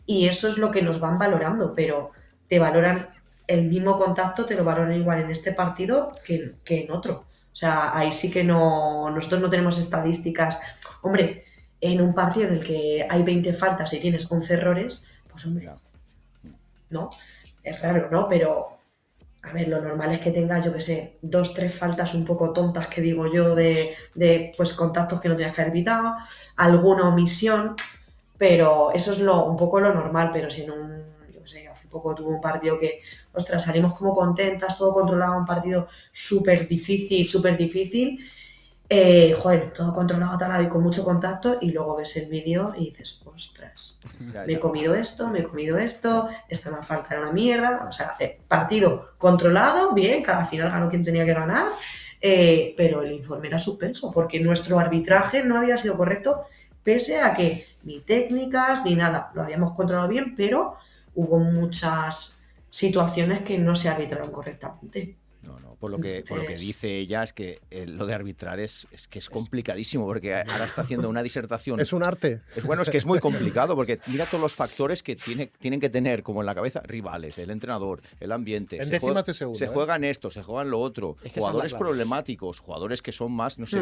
y eso es lo que nos van valorando, pero te valoran el mismo contacto, te lo valoran igual en este partido que en otro. O sea, ahí sí que nosotros no tenemos estadísticas. Hombre, en un partido en el que hay 20 faltas y tienes 11 errores, pues hombre, ¿no? Es raro, ¿no? Pero a ver, lo normal es que tengas, yo qué sé, 2, 3 faltas un poco tontas que digo yo pues contactos que no tenías que haber evitado, alguna omisión, pero eso es un poco lo normal, pero si yo qué sé, hace poco tuve un partido que, ostras, salimos como contentas, todo controlado, un partido súper difícil, joder, todo controlado tal y con mucho contacto, y luego ves el vídeo y dices, ostras, me he comido esto, esta me falta era una mierda, o sea, partido controlado, bien, cada final ganó quien tenía que ganar, pero el informe era suspenso, porque nuestro arbitraje no había sido correcto, pese a que ni técnicas ni nada, lo habíamos controlado bien, pero hubo muchas situaciones que no se arbitraron correctamente. No, por lo que dice ella es que lo de arbitrar es que es complicadísimo, porque ahora está haciendo una disertación. Es un arte. Es que es muy complicado, porque mira todos los factores que tienen que tener, como en la cabeza, rivales, el entrenador, el ambiente. En décimas de segundo. Se juegan esto, se juegan lo otro. Es que jugadores problemáticos, jugadores que son más, no sé,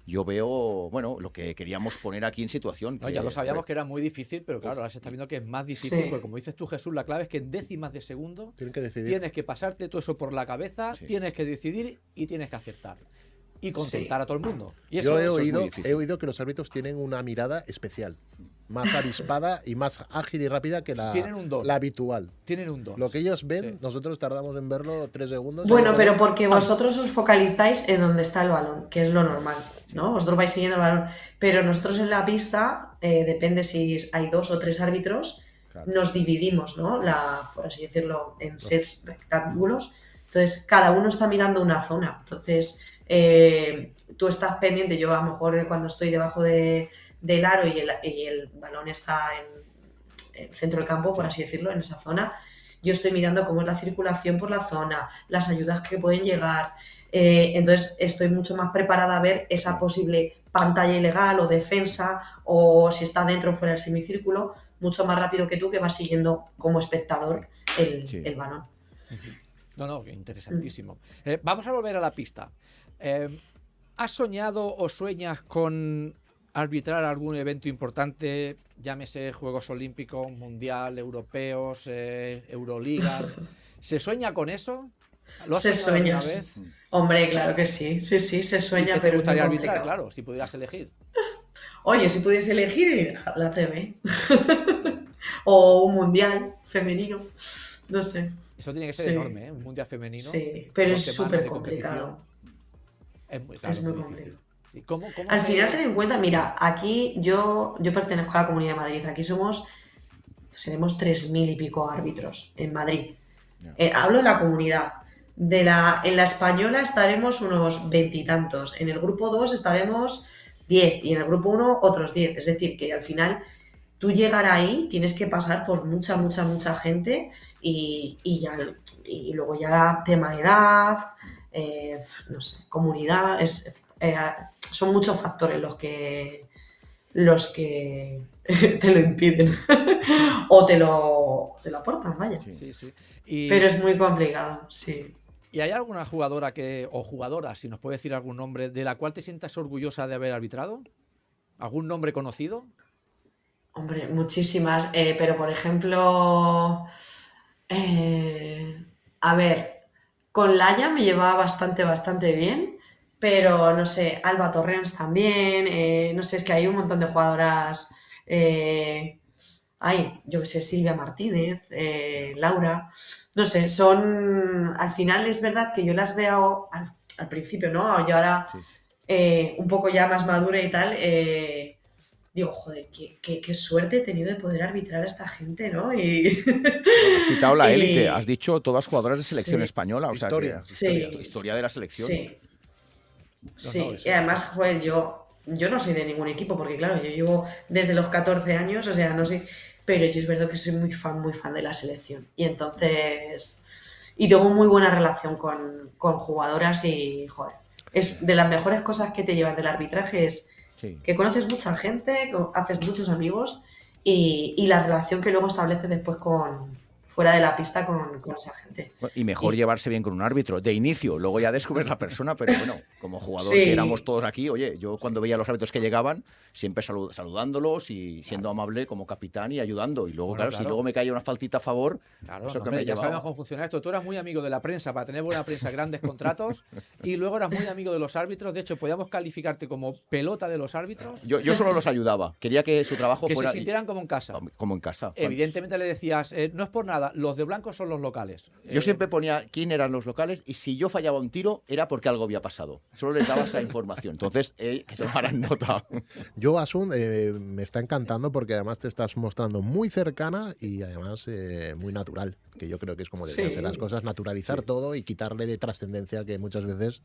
yo veo, bueno, lo que queríamos poner aquí en situación. No, ya lo sabíamos que era muy difícil, pero claro, ahora se está viendo que es más difícil, porque como dices tú, Jesús, la clave es que en décimas de segundo tienes que pasarte todo eso por la cabeza, tienes que decidir y tienes que acertar. Y contentar a todo el mundo. Y eso, Yo es muy difícil. he oído que los árbitros tienen una mirada especial, más avispada y más ágil y rápida que la habitual. Tienen un don. Lo que ellos ven, nosotros tardamos en verlo 3 segundos. Bueno, pero porque vosotros os focalizáis en donde está el balón, que es lo normal, ¿no? Vosotros vais siguiendo el balón. Pero nosotros en la pista, depende si hay 2 o 3 árbitros, nos dividimos, ¿no? Por así decirlo, en 6 rectángulos. Entonces, cada uno está mirando una zona. Entonces, tú estás pendiente. Yo, a lo mejor, cuando estoy debajo del aro y el balón está en el centro del campo, por así decirlo, en esa zona, yo estoy mirando cómo es la circulación por la zona, las ayudas que pueden llegar. Entonces, estoy mucho más preparada a ver esa posible pantalla ilegal o defensa, o si está dentro o fuera del semicírculo, mucho más rápido que tú, que vas siguiendo como espectador el balón. No, interesantísimo. Vamos a volver a la pista. ¿Has soñado o sueñas con arbitrar algún evento importante, llámese Juegos Olímpicos, Mundial, Europeos, Euroligas? ¿Se sueña con eso? ¿Lo has soñado alguna vez? Hombre, claro que sí. Sí, se sueña, pero ¿te gustaría arbitrar? Claro, si pudieras elegir. Oye, si pudiese elegir, la CB. O un Mundial femenino. No sé. Eso tiene que ser enorme, ¿eh? Un mundial femenino. Sí, pero es súper complicado. Es muy complicado. ¿Cómo Al final, ten en cuenta, mira, aquí yo pertenezco a la Comunidad de Madrid. Aquí seremos 3.000 y pico árbitros en Madrid. Hablo de la comunidad. En la española estaremos unos 20 y tantos. En el grupo 2 estaremos 10 y en el grupo 1 otros 10. Es decir, que al final tú llegar ahí tienes que pasar por mucha gente y luego ya tema de edad, no sé, comunidad, son muchos factores los que te lo impiden o te lo aportan, vaya. Sí. Pero es muy complicado, sí. ¿Y hay alguna jugadora o jugadora, si nos puede decir algún nombre, de la cual te sientas orgullosa de haber arbitrado? ¿Algún nombre conocido? Hombre, muchísimas, pero por ejemplo, a ver, con Laia me llevaba bastante bien, pero no sé, Alba Torrens también, no sé, es que hay un montón de jugadoras, yo que sé, Silvia Martínez, Laura, no sé, al final es verdad que yo las veo al principio, ¿no? Yo ahora un poco ya más madura y tal, digo, joder, qué suerte he tenido de poder arbitrar a esta gente, ¿no? Has quitado la élite, has dicho todas jugadoras de selección española. O sea, historia de la selección. Sí. Y además, joder, yo no soy de ningún equipo, porque claro, yo llevo desde los 14 años, o sea, no sé, pero yo es verdad que soy muy fan de la selección. Y entonces, tengo muy buena relación con jugadoras y, joder, es de las mejores cosas que te llevas del arbitraje es que conoces mucha gente, haces muchos amigos y la relación que luego estableces después con fuera de la pista con esa gente. Y mejor llevarse bien con un árbitro, de inicio, luego ya descubres la persona, pero bueno, como jugador Sí. que éramos todos aquí, oye, yo cuando veía a los árbitros que llegaban, siempre saludándolos y siendo amable como capitán y ayudando. Y luego, Bueno, claro, claro. si luego me caía una faltita a favor, Claro, eso no, que hombre, me ya llevaba. sabemos cómo funciona esto. Tú eras muy amigo de la prensa para tener buena prensa, grandes contratos, y luego eras muy amigo de los árbitros. De hecho, podíamos calificarte como pelota de los árbitros, Yo solo los ayudaba, quería que su trabajo que se fuera sintieran como en casa. como en casa. Evidentemente le decías, no es por nada, los de blanco son los locales. Yo siempre ponía quién eran los locales y si yo fallaba un tiro era porque algo había pasado. Solo les daba esa información. Entonces, que tomaran nota. Yo, Asun, me está encantando porque además te estás mostrando muy cercana y además muy natural, que yo creo que es como deberían Sí. ser las cosas, naturalizar todo y quitarle de trascendencia que muchas veces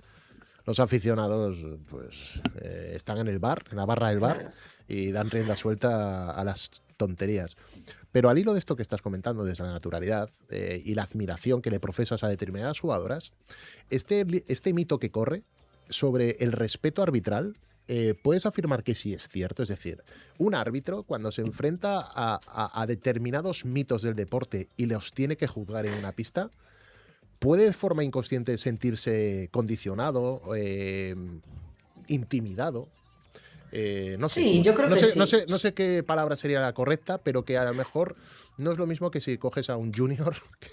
los aficionados pues están en el bar, en la barra del bar, y dan rienda suelta a las tonterías. Pero al hilo de esto que estás comentando, desde la naturalidad y la admiración que le profesas a determinadas jugadoras, este mito que corre sobre el respeto arbitral, ¿puedes afirmar que sí es cierto? Es decir, un árbitro cuando se enfrenta a determinados mitos del deporte y los tiene que juzgar en una pista, ¿puede de forma inconsciente sentirse condicionado, intimidado? No sé. Sí, yo creo que sí. No sé qué palabra sería la correcta, pero que a lo mejor no es lo mismo que si coges a un junior, que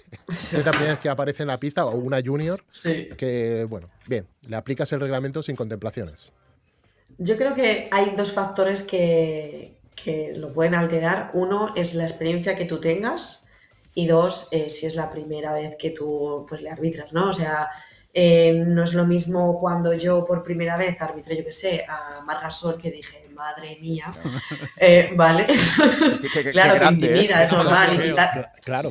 es la primera vez que aparece en la pista, o una junior, Sí. que, bueno, bien, le aplicas el reglamento sin contemplaciones. Yo creo que hay dos factores que lo pueden alterar. Uno es la experiencia que tú tengas y dos, si es la primera vez que tú pues, le arbitras, ¿no? O sea, no es lo mismo cuando yo por primera vez arbitré, yo qué sé, a Margasol, que dije, madre mía, ¿vale? Claro, que grande, intimida, es normal. Y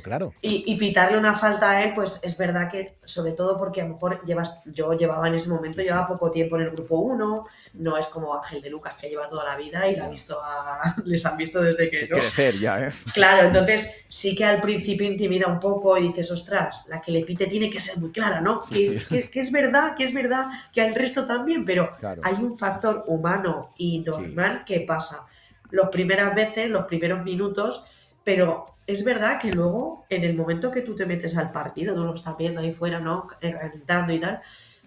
Claro. y pitarle una falta a él, pues es verdad que, sobre todo porque a lo mejor yo llevaba en ese momento, llevaba poco tiempo en el grupo 1, no es como Ángel de Lucas que lleva toda la vida y les han visto desde que, ¿no? Crecer ya, ¿eh? Claro, entonces sí que al principio intimida un poco y dices, ostras, la que le pite tiene que ser muy clara, ¿no? Que es verdad, que al resto también, pero Claro. hay un factor humano y normal que pasa las primeras veces, los primeros minutos, pero es verdad que luego, en el momento que tú te metes al partido, tú lo estás viendo ahí fuera, ¿no? Gritando y tal,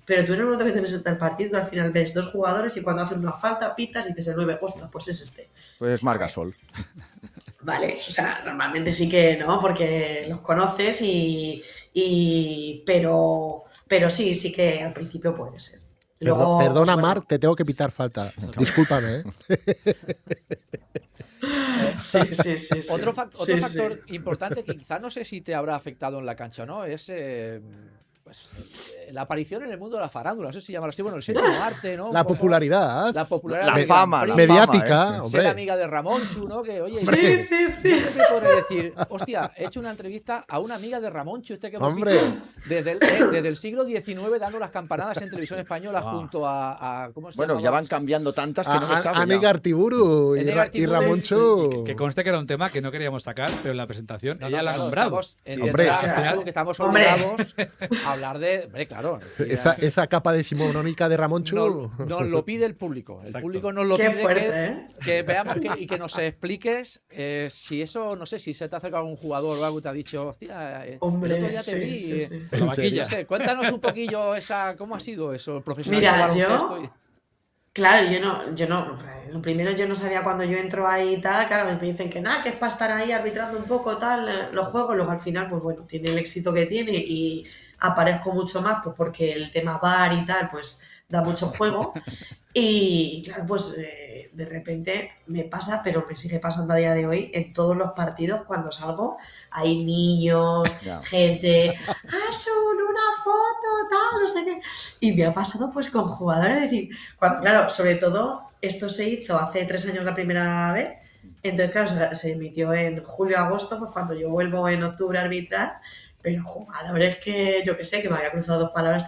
pero tú en el momento que te metes al partido, tú al final ves dos jugadores y cuando hacen una falta, pitas y dices el 9, ostras, pues es este. Pues es Margasol. Vale, o sea, normalmente sí que no, porque los conoces pero sí que al principio puede ser. Luego, Perdona, pues, Marc, te tengo que pitar falta. Discúlpame, ¿eh? Sí. Otro Sí, sí. factor importante que quizá no sé si te habrá afectado en la cancha o no, es la aparición en el mundo de la farándula, no sé si llamarlo así, bueno, el séptimo arte, ¿no? La popularidad. La popularidad. La de fama, Grand la Prix, mediática, fama, ser hombre. amiga de Ramonchu, ¿no? Que, oye, Sí. yo siempre podré decir, hostia, he hecho una entrevista a una amiga de Ramonchu, que hemos Hombre. visto desde el siglo XIX dando las campanadas en televisión española junto a ¿cómo se Bueno, llamaba? ya van cambiando tantas que no se sabe. Anega ya. Artiburu y Enega Artiburu, Ramonchu. Que conste que era un tema que no queríamos sacar, pero en la presentación No, ella la ha claro, nombrado. Hombre. Que estamos Hombre. obligados a hablar de. Hombre, claro. Esa capa decimonónica de Ramonchu. Nos lo pide el público. El Exacto. público nos lo Qué pide fuerte, ¿eh? que veamos y que nos expliques si eso, no sé, si se te ha acercado algún jugador o algo y te ha dicho, hostia, el otro Hombre, día te vi. sí. ¿En No serio? sé, cuéntanos un poquillo cómo ha sido eso, el profesional Mira, del baloncesto. Claro, yo no, lo primero yo no sabía cuando yo entro ahí y tal, claro, me dicen que nada, que es para estar ahí arbitrando un poco tal, los juegos, luego al final, pues bueno, tiene el éxito que tiene y aparezco mucho más, pues porque el tema VAR y tal, pues da mucho juego y claro, pues de repente me pasa, pero me sigue pasando a día de hoy, en todos los partidos cuando salgo, hay niños, Ya. gente, Asun, una foto, tal, no sé qué, y me ha pasado pues con jugadores, es decir, cuando, claro, sobre todo, esto se hizo hace 3 años la primera vez, entonces, claro, se emitió en julio-agosto, pues cuando yo vuelvo en octubre a arbitrar, pero jugadores que, yo qué sé, que me había cruzado dos palabras,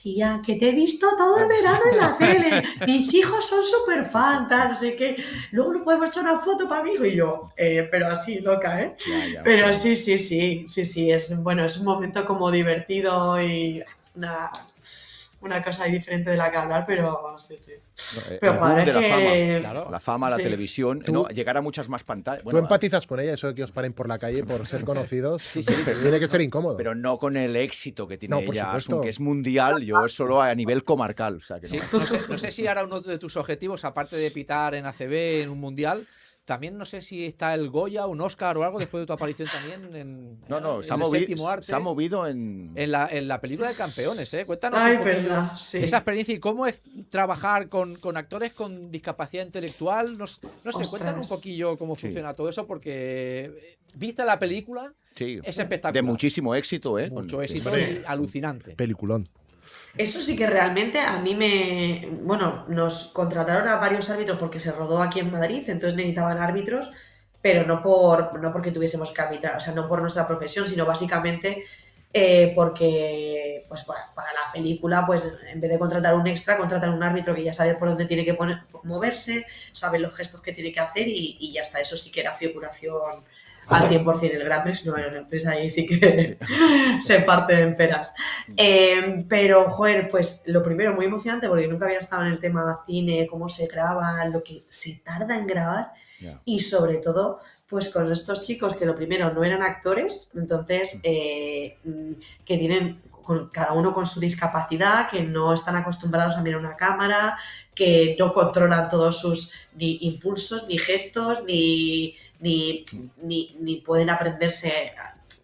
tía, que te he visto todo el verano en la tele, mis hijos son súper fan, tal, no sé qué, luego no podemos echar una foto para mí, y yo, pero así, loca, ¿eh? Ya, Pero claro. sí, es, bueno, es un momento como divertido y una cosa ahí diferente de la que hablar, pero sí. Pero el joder, boom de la que... fama, claro. La fama, la televisión, llegar a muchas más pantallas. Tú empatizas con ella, eso de que os paren por la calle por ser conocidos. Sí, pero tiene que ser incómodo. Pero no con el éxito que tiene por ella, supuesto. que es mundial, yo es solo a nivel comarcal. O sea, que no sé si ahora uno de tus objetivos, aparte de pitar en ACB en un mundial, también no sé si está el Goya, un Oscar o algo después de tu aparición también en el Séptimo Arte. Se ha movido en la película de Campeones, ¿eh? Cuéntanos Ay, un poquillo verdad, sí. esa experiencia y cómo es trabajar con actores con discapacidad intelectual. No sé, cuéntanos un poquillo cómo funciona todo eso, porque viste la película, es espectacular. De muchísimo éxito, ¿eh? Mucho éxito y alucinante. Peliculón. Eso sí que realmente a mí Bueno, nos contrataron a varios árbitros porque se rodó aquí en Madrid, entonces necesitaban árbitros, pero no porque tuviésemos que arbitrar, o sea, no por nuestra profesión, sino básicamente porque, pues bueno, para la película, pues en vez de contratar un extra, contratan un árbitro que ya sabe por dónde tiene que moverse, sabe los gestos que tiene que hacer y ya está. Eso sí que era figuración al 100%. El Grand Prix no, en la empresa ahí sí que se parte en peras. Pero, joder, pues lo primero, muy emocionante porque nunca había estado en el tema cine, cómo se graba, lo que se tarda en grabar y sobre todo, pues con estos chicos que lo primero no eran actores, entonces que tienen cada uno con su discapacidad, que no están acostumbrados a mirar una cámara, que no controlan todos sus ni impulsos, ni gestos, ni pueden aprenderse,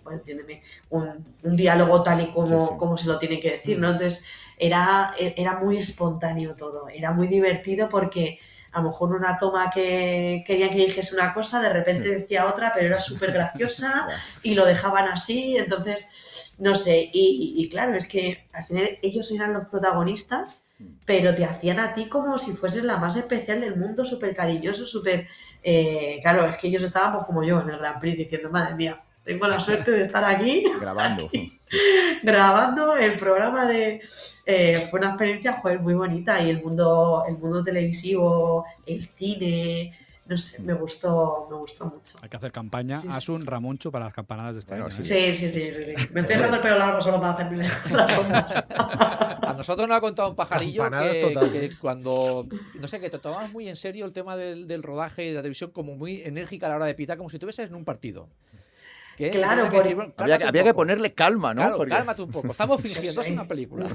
bueno, entiéndeme, un diálogo tal y como se lo tienen que decir, ¿no? Entonces era muy espontáneo todo, era muy divertido porque a lo mejor una toma que querían que dijese una cosa, de repente decía otra, pero era súper graciosa y lo dejaban así, entonces, no sé, y claro, es que al final ellos eran los protagonistas, pero te hacían a ti como si fueses la más especial del mundo, súper cariñoso, súper... claro, es que ellos estaban pues, como yo en el Grand Prix diciendo, madre mía, tengo la suerte de estar aquí grabando el programa de... fue una experiencia, joder, muy bonita y el mundo televisivo, el cine, no sé, me gustó mucho. Hay que hacer campaña Asun Ramoncho para las campanadas de este año. Sí. Me estoy dejando el pelo largo solo para hacerme las ondas. A nosotros nos ha contado un pajarillo que cuando, no sé, que te tomabas muy en serio el tema del rodaje y de la televisión, como muy enérgica a la hora de pitar, como si estuvieses en un partido. Claro, había que ponerle calma, ¿no? Claro, cálmate un poco. Estamos fingiendo, es una película.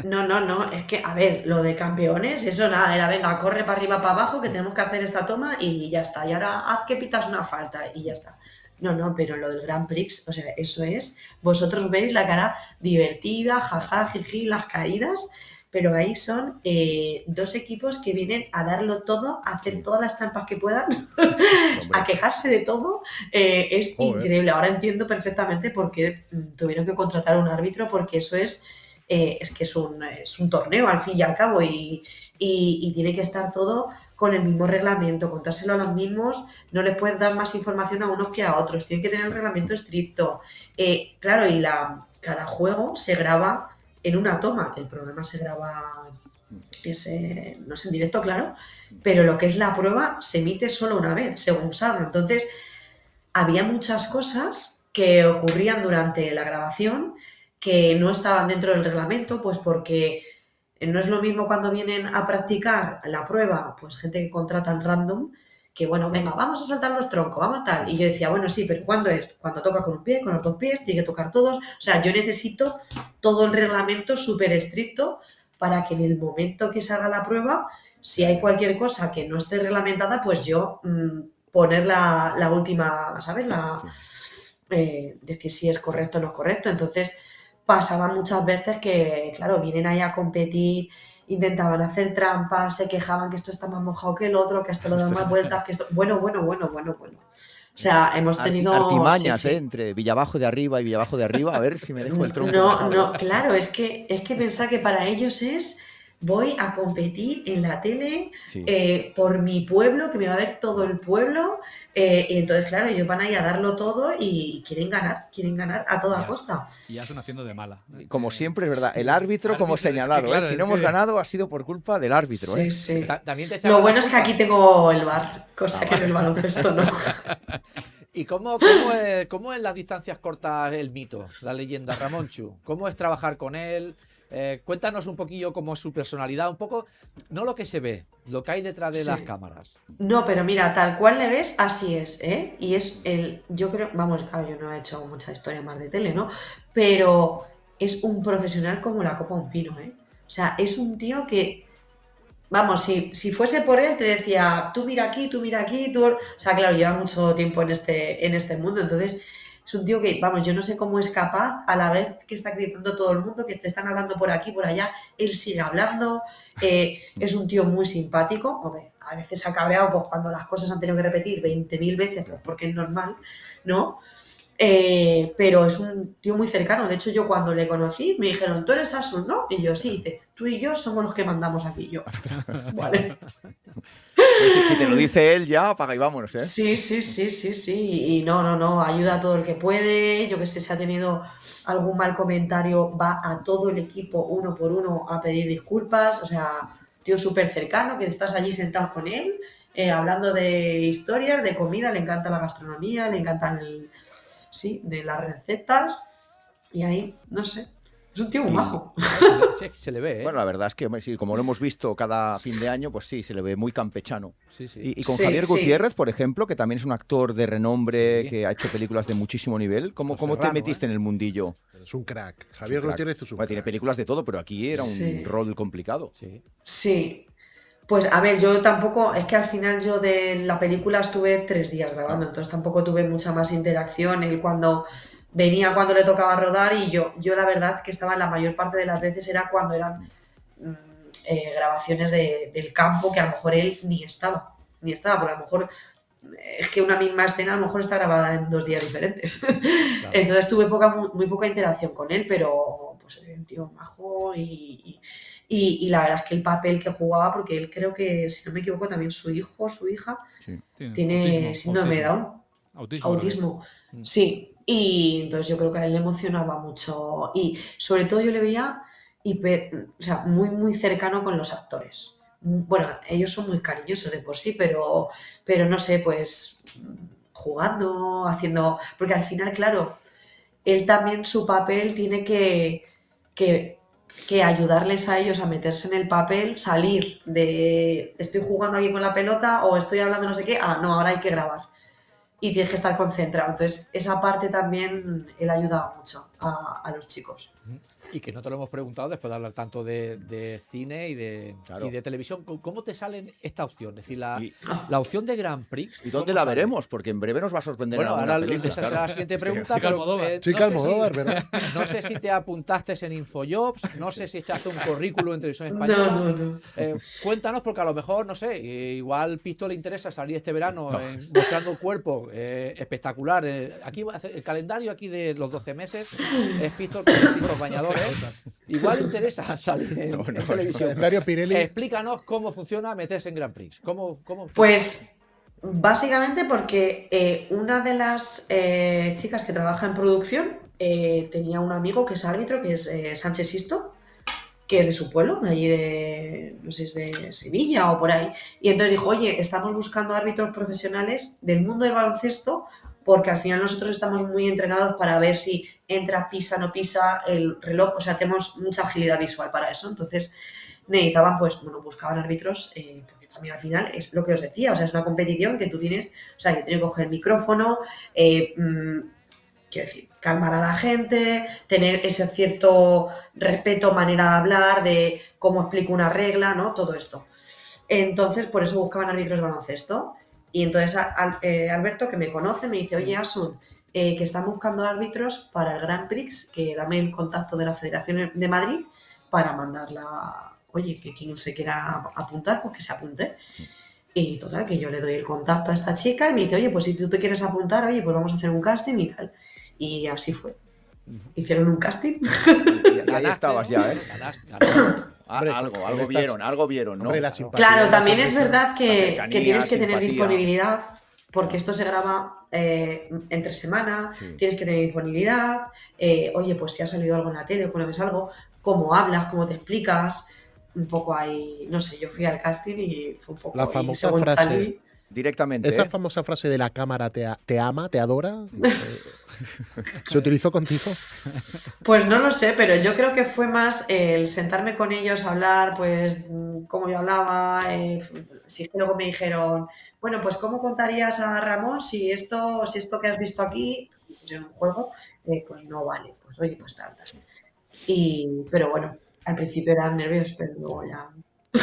No, es que, a ver, lo de Campeones, eso nada, era venga, corre para arriba, para abajo, que tenemos que hacer esta toma y ya está. Y ahora haz que pitas una falta y ya está. No, pero lo del Grand Prix, o sea, eso es, vosotros veis la cara divertida, jaja, jiji, las caídas, pero ahí son dos equipos que vienen a darlo todo, a hacer todas las trampas que puedan, a quejarse de todo. Es increíble. Ahora entiendo perfectamente por qué tuvieron que contratar a un árbitro, porque eso es que es un torneo al fin y al cabo y tiene que estar todo con el mismo reglamento, contárselo a los mismos, no les puedes dar más información a unos que a otros, tienen que tener el reglamento estricto. Claro, y cada juego se graba en una toma, el programa se graba, no es en directo, claro, pero lo que es la prueba se emite solo una vez, según salga. Entonces, había muchas cosas que ocurrían durante la grabación que no estaban dentro del reglamento, pues porque no es lo mismo cuando vienen a practicar la prueba, pues gente que contratan random, que bueno, venga, vamos a saltar los troncos, vamos a tal. Y yo decía, bueno, sí, pero ¿cuándo es? Cuando toca con un pie, con los dos pies, tiene que tocar todos. O sea, yo necesito todo el reglamento súper estricto para que en el momento que salga la prueba, si hay cualquier cosa que no esté reglamentada, pues yo poner la última, ¿sabes? Decir si es correcto o no es correcto. Entonces, pasaba muchas veces que, claro, vienen ahí a competir, intentaban hacer trampas, se quejaban que esto está más mojado que el otro, que esto lo da más vueltas, que esto... Bueno. O sea, hemos tenido... Artimañas, entre Villabajo de arriba y Villabajo de arriba, a ver si me dejo el tronco. No, claro, es que pensar que para ellos es... Voy a competir en la tele por mi pueblo, que me va a ver todo el pueblo. Y entonces, claro, ellos van ahí a darlo todo y quieren ganar a toda costa. Y ya están haciendo de mala. Como siempre, es verdad. El árbitro como señalado. Es que, claro, si no hemos ganado ha sido por culpa del árbitro. Sí. También te lo bueno es que aquí tengo el VAR, cosa que en el baloncesto no. ¿Y cómo es las distancias cortas el mito, la leyenda Ramonchu? ¿Cómo es trabajar con él? Cuéntanos un poquillo cómo es su personalidad, un poco, no lo que se ve, lo que hay detrás de las cámaras. No, pero mira, tal cual le ves, así es, ¿eh? Y es yo creo, vamos, claro, yo no he hecho mucha historia más de tele, ¿no? Pero es un profesional como la copa de un pino, ¿eh? O sea, es un tío que, vamos, si fuese por él, te decía, tú mira aquí, O sea, claro, lleva mucho tiempo en este mundo, entonces es un tío que, vamos, yo no sé cómo es capaz, a la vez que está gritando todo el mundo, que te están hablando por aquí, por allá, él sigue hablando, es un tío muy simpático, hombre, a veces se ha cabreado pues, cuando las cosas han tenido que repetir 20.000 veces, pues, porque es normal, ¿no? Pero es un tío muy cercano. De hecho, yo cuando le conocí me dijeron, tú eres Asun, ¿no? Y yo, sí, dice, tú y yo somos los que mandamos aquí. Yo, vale. Pues si te lo dice él ya, apaga y vámonos, ¿eh? Sí. Y no, ayuda a todo el que puede. Yo que sé, si ha tenido algún mal comentario, va a todo el equipo uno por uno a pedir disculpas. O sea, tío súper cercano, que estás allí sentado con él, hablando de historias, de comida, le encanta la gastronomía, le encantan de las recetas. Y ahí, no sé, es un tío muy majo. Sí, se le ve, ¿eh? Bueno, la verdad es que sí, como lo hemos visto cada fin de año, pues sí, se le ve muy campechano. Sí. Y con Javier Gutiérrez, por ejemplo, que también es un actor de renombre, que ha hecho películas de muchísimo nivel. ¿Cómo te metiste en el mundillo? Es un crack. Javier Gutiérrez es un crack. Tiene películas de todo, pero aquí era un rol complicado. Sí. Pues a ver, yo tampoco, es que al final yo de la película estuve 3 días grabando, entonces tampoco tuve mucha más interacción. Él cuando venía, cuando le tocaba rodar, y yo la verdad que estaba en la mayor parte de las veces era cuando eran grabaciones del campo, que a lo mejor él ni estaba, porque a lo mejor es que una misma escena a lo mejor está grabada en 2 días diferentes. Claro. Entonces tuve muy poca interacción con él, pero pues era un tío majo y la verdad es que el papel que jugaba, porque él creo que, si no me equivoco, también su hijo o su hija tiene síndrome de Down. Autismo. Sí, y entonces yo creo que a él le emocionaba mucho y sobre todo yo le veía muy, muy cercano con los actores. Bueno, ellos son muy cariñosos de por sí, pero no sé, pues jugando, haciendo... Porque al final, claro, él también su papel tiene que ayudarles a ellos a meterse en el papel, salir de estoy jugando aquí con la pelota o estoy hablando no sé qué, no, ahora hay que grabar. Y tienes que estar concentrado. Entonces, esa parte también él ayuda mucho a los chicos. Y que no te lo hemos preguntado después de hablar tanto de cine y de televisión. ¿Cómo te salen esta opción? Es decir, la opción de Grand Prix. ¿Y dónde la veremos? Porque en breve nos va a sorprender. Bueno, ahora película, esa será la siguiente pregunta. Chica Almodóvar, ¿verdad? No sé si te apuntaste en Infojobs, no sé si echaste un currículum en Televisión Española. No. Cuéntanos, porque a lo mejor, no sé, igual Pisto le interesa salir este verano mostrando un cuerpo espectacular. Aquí el calendario aquí de los 12 meses es Pisto con los bañadores. Igual interesa salir en televisión. Explícanos cómo funciona meterse en Grand Prix. ¿Cómo pues básicamente porque una de las chicas que trabaja en producción tenía un amigo que es árbitro, que es Sánchez Sisto, que es de su pueblo, de allí de, no sé, es de Sevilla o por ahí. Y entonces dijo, oye, estamos buscando árbitros profesionales del mundo del baloncesto, porque al final nosotros estamos muy entrenados para ver si entra, pisa, no pisa el reloj, o sea, tenemos mucha agilidad visual para eso. Entonces necesitaban, buscaban árbitros, porque también al final es lo que os decía, o sea, es una competición que tú tienes, o sea, que tienes que coger el micrófono, quiero decir, calmar a la gente, tener ese cierto respeto, manera de hablar, de cómo explico una regla, ¿no? Todo esto. Entonces, por eso buscaban árbitros de baloncesto. Y entonces Alberto, que me conoce, me dice, oye, Asun, que están buscando árbitros para el Grand Prix, que dame el contacto de la Federación de Madrid para mandarla, oye, que quien se quiera apuntar, pues que se apunte. Y total, que yo le doy el contacto a esta chica y me dice, oye, pues si tú te quieres apuntar, oye, pues vamos a hacer un casting y tal. Y así fue. Hicieron un casting. Y ahí estabas ya, ¿eh? Algo vieron, ¿no? Claro, también es verdad que tienes que tener disponibilidad, porque esto se graba entre semana, tienes que tener disponibilidad, oye, pues si ha salido algo en la tele o conoces algo, cómo hablas, cómo te explicas, un poco ahí, no sé, yo fui al casting y fue un poco... La famosa frase, directamente. Esa famosa frase de la cámara te ama, te adora, ¿se utilizó contigo? Pues no lo sé, pero yo creo que fue más el sentarme con ellos a hablar, pues, cómo yo hablaba, si luego me dijeron, bueno, pues, ¿cómo contarías a Ramón si esto que has visto aquí, pues, en un juego, pues no vale? Pues, oye, pues tal. Pero bueno, al principio eran nervios, pero luego ya...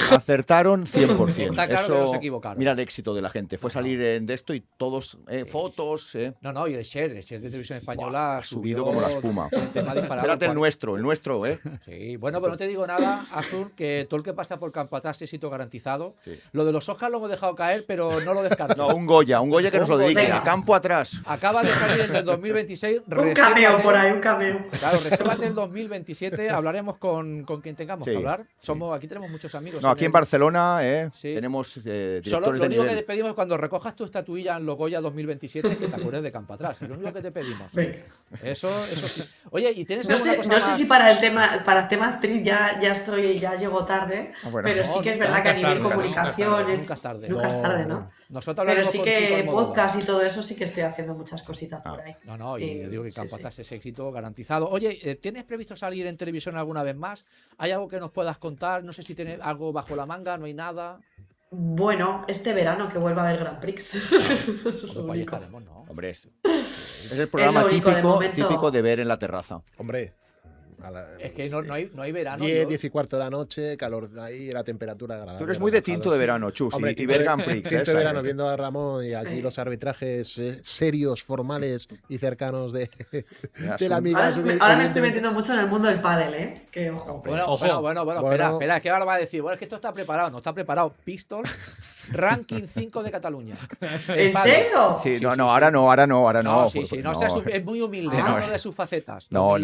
Acertaron 100%. Está claro que no se equivocaron. Mira el éxito de la gente. Fue salir de esto y todos, fotos. No, y el share de Televisión Española ha subido como la espuma. Espérate el nuestro, ¿eh? Sí, bueno, pero no te digo nada, Azul, que todo el que pasa por campo atrás es éxito garantizado. Sí. Lo de los Oscars lo hemos dejado caer, pero no lo descarto. No, un Goya que nos lo dedique. A campo atrás. Acaba de salir en el 2026. Un cameo por ahí, un cameo. Claro, resérvate el 2027, hablaremos con quien tengamos que hablar. Aquí tenemos muchos amigos. No, aquí en Barcelona tenemos directores Solo lo de único nivel. que te pedimos es cuando recojas tu estatuilla en los Goya 2027 que te acuerdes de campo atrás. Es lo único que te pedimos. Eso sí. Oye, ¿y tienes alguna cosa más? No sé si para el tema actriz ya llego tarde, pero sí que es verdad que a nivel comunicación nunca es tarde, ¿no? Nosotros pero sí que podcast y todo eso sí que estoy haciendo muchas cositas por ahí. No, y digo que campo atrás es éxito garantizado. Oye, ¿tienes previsto salir en televisión alguna vez más? ¿Hay algo que nos puedas contar? No sé si tienes algo bajo la manga, no hay nada. Bueno, este verano que vuelva a haber Grand Prix. Ahí estaremos, ¿no? Hombre, es el programa típico de ver en la terraza. Hombre, es que no hay verano. 10 y cuarto de la noche, calor ahí, la temperatura agradable. Tú eres muy de tinto de verano, Chus. Hombre, y ver Grand Prix. Tinto de verano, viendo a Ramón y aquí los arbitrajes serios, formales y cercanos de la amiga. Ahora me estoy metiendo mucho en el mundo del pádel, ¿eh? Que ojo. Bueno, espera, que ahora va a decir, bueno, es que esto está preparado. No está preparado. Pistol, ranking 5 de Cataluña. ¿En serio? Sí, ahora no. Sí, es muy humilde, no de sus facetas. No.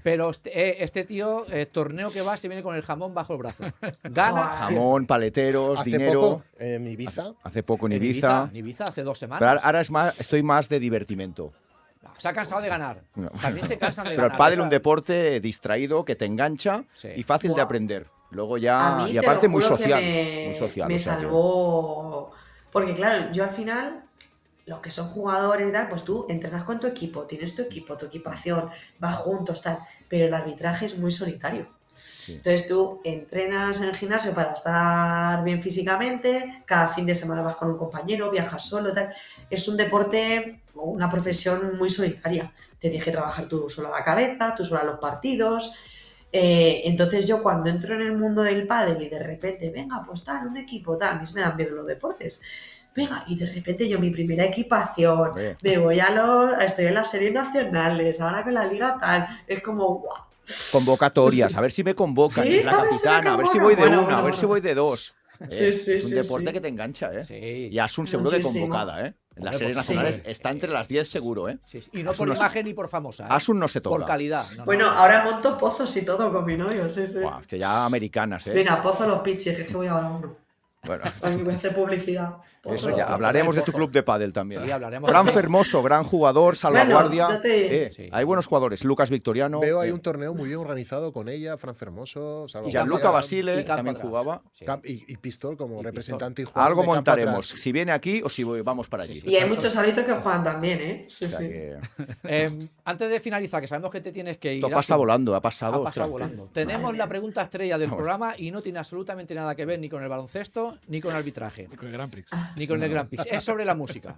Pero este tío, torneo que va, se viene con el jamón bajo el brazo. Gana. Jamón, paleteros, hace dinero. Poco en Ibiza. Hace poco en Ibiza. En Ibiza hace 2 semanas. Pero ahora estoy más de divertimento. Se ha cansado de ganar. No. También se cansan de Pero ganar. el pádel es un deporte distraído que te engancha y fácil de aprender. Luego ya. A mí, y aparte muy social. Me salvó. Porque claro, yo al final. Los que son jugadores y tal, pues tú entrenas con tu equipo, tienes tu equipo, tu equipación, vas juntos, tal, pero el arbitraje es muy solitario. Sí. Entonces tú entrenas en el gimnasio para estar bien físicamente, cada fin de semana vas con un compañero, viajas solo, tal. Es un deporte, una profesión muy solitaria. Te tienes que trabajar tú solo la cabeza, tú solo los partidos. Entonces yo cuando entro en el mundo del pádel y de repente, venga, pues tal, un equipo, tal, a mí me dan miedo los deportes. Venga, y de repente yo mi primera equipación, me voy estoy en las series nacionales, ahora con la liga tal, es como ¡guau! Convocatorias, a ver si me convocan, ¿Sí? la capitana, a ver si voy de una, a ver si voy de 2. Es un deporte que te engancha, ¿eh? Sí. Y Asun seguro que convocada, ¿eh? En las series nacionales está entre las 10 seguro, ¿eh? Sí. Y no Asun por imagen ni por famosa, ¿eh? Asun no se toca. Por calidad. Bueno, ahora monto pozos y todo con mi novio, sí. Buah, que ya americanas, ¿eh? Mira, pozo los pitches, es que voy ahora a uno. Bueno, a mí me hace publicidad. Eso ya, hablaremos de tu club de pádel también. Sí, hablaremos. Gran Fermoso, gran jugador, salvaguardia. Bueno, hay buenos jugadores. Lucas Victoriano. Veo ahí un torneo muy bien organizado con ella, Fran Fermoso, y Gianluca Basile también jugaba. Sí. Y Pistol como representante y jugador. Algo montaremos, si viene aquí o si vamos para allí. Y hay muchos árbitros que juegan también, ¿eh? Sí. Antes de finalizar, que sabemos que te tienes que ir. Esto pasa volando, ha pasado volando. Tenemos la pregunta estrella del programa y no tiene absolutamente nada que ver ni con el baloncesto ni con el arbitraje. Ni con el Grand Prix. Ni con el Grand Prix. Es sobre la música.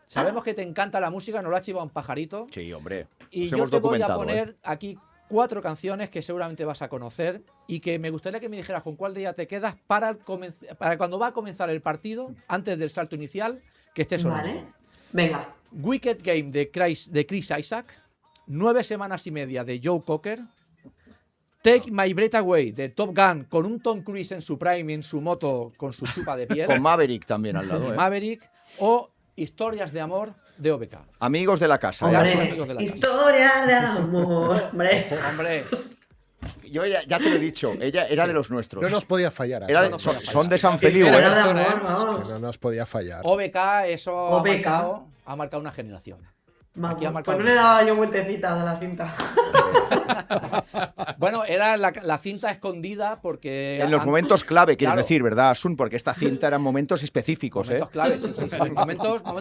Sabemos que te encanta la música, nos lo ha chivado un pajarito. Sí, hombre. Y yo te voy a poner aquí 4 canciones que seguramente vas a conocer y que me gustaría que me dijeras con cuál de ellas te quedas para cuando va a comenzar el partido, antes del salto inicial, que esté sonando. Vale. Venga. Wicked Game de Chris Isaak, 9 semanas y media de Joe Cocker, Take My Breath Away de Top Gun con un Tom Cruise en su prime, en su moto, con su chupa de piel. Con Maverick también al lado. Maverick o Historias de Amor de OBK. Amigos de la casa. Hombre, Historias de Amor. Hombre. Yo ya te lo he dicho, ella era de los nuestros. No nos podía fallar. Son de San Feliu, ¿eh? No nos podía fallar. OBK, eso ha marcado una generación. Pues no le daba yo vueltecita a la cinta. Bueno, era la cinta escondida porque... En los momentos clave, quieres Claro. decir, ¿verdad, Asun? Porque esta cinta eran momentos específicos, Momentos clave, sí.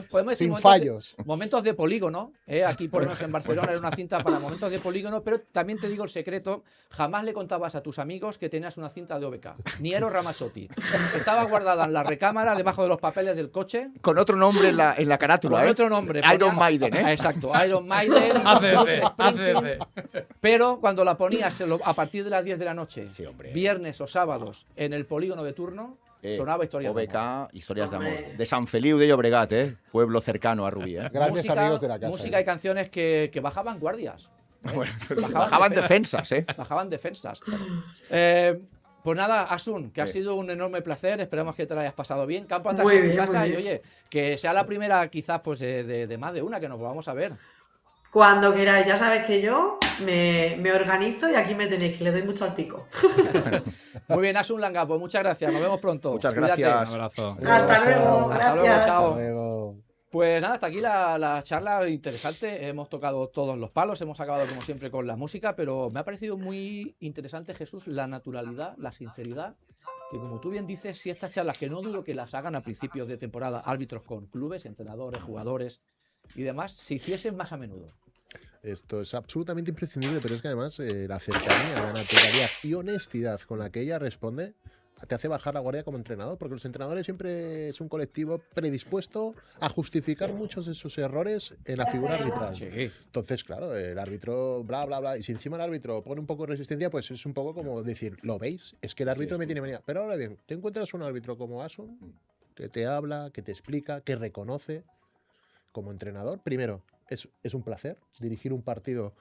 Podemos decir Sin momentos fallos. Momentos de polígono. Aquí, por lo menos en Barcelona, era una cinta para momentos de polígono, pero también te digo el secreto, jamás le contabas a tus amigos que tenías una cinta de OBK. Ni Eero Ramazzotti. Estaba guardada en la recámara, debajo de los papeles del coche. Con otro nombre en la carátula, Con ¿eh? otro nombre. Iron Maiden, ¿eh? Exacto, Iron Maiden. Bruce Springsteen. Pero cuando la ponías a partir de las 10 de la noche, Sí, hombre. viernes o sábados, en el polígono de turno, sonaba Historias de amor. OBK, Historias de Hombre. amor. De San Feliu de Llobregat, ¿eh? Pueblo cercano a Rubí, ¿eh? Grandes amigos de la casa. Música y canciones que bajaban guardias. Bueno, bajaban defensas, ¿eh? Bajaban defensas. Pues nada, Asun, que ha sido un enorme placer. Esperamos que te lo hayas pasado bien. Campo atrás Muy en tu bien, casa. muy Y bien. oye, que sea la primera quizás pues de más de una que nos vamos a ver. Cuando queráis, ya sabes que yo me organizo y aquí me tenéis, que le doy mucho al pico. Muy bien, Asun Langa, pues muchas gracias. Nos vemos pronto. Muchas Cuídate. gracias. Un abrazo. Hasta luego, Hasta luego, gracias. chao. Luego. Pues nada, hasta aquí la charla interesante. Hemos tocado todos los palos, hemos acabado como siempre con la música, pero me ha parecido muy interesante, Jesús, la naturalidad, la sinceridad, que como tú bien dices, si estas charlas, que no dudo que las hagan a principios de temporada árbitros con clubes, entrenadores, jugadores y demás, se hiciesen más a menudo. Esto es absolutamente imprescindible, pero es que además la cercanía, la naturalidad y honestidad con la que ella responde te hace bajar la guardia como entrenador, porque los entrenadores siempre es un colectivo predispuesto a justificar muchos de sus errores en la figura arbitral. Sí. Entonces, claro, el árbitro, bla, bla, bla, y si encima el árbitro pone un poco de resistencia, pues es un poco como decir, ¿lo veis? Es que el árbitro me tiene manía. Pero ahora bien, te encuentras un árbitro como Asun, que te habla, que te explica, que reconoce como entrenador. Primero, es un placer dirigir un partido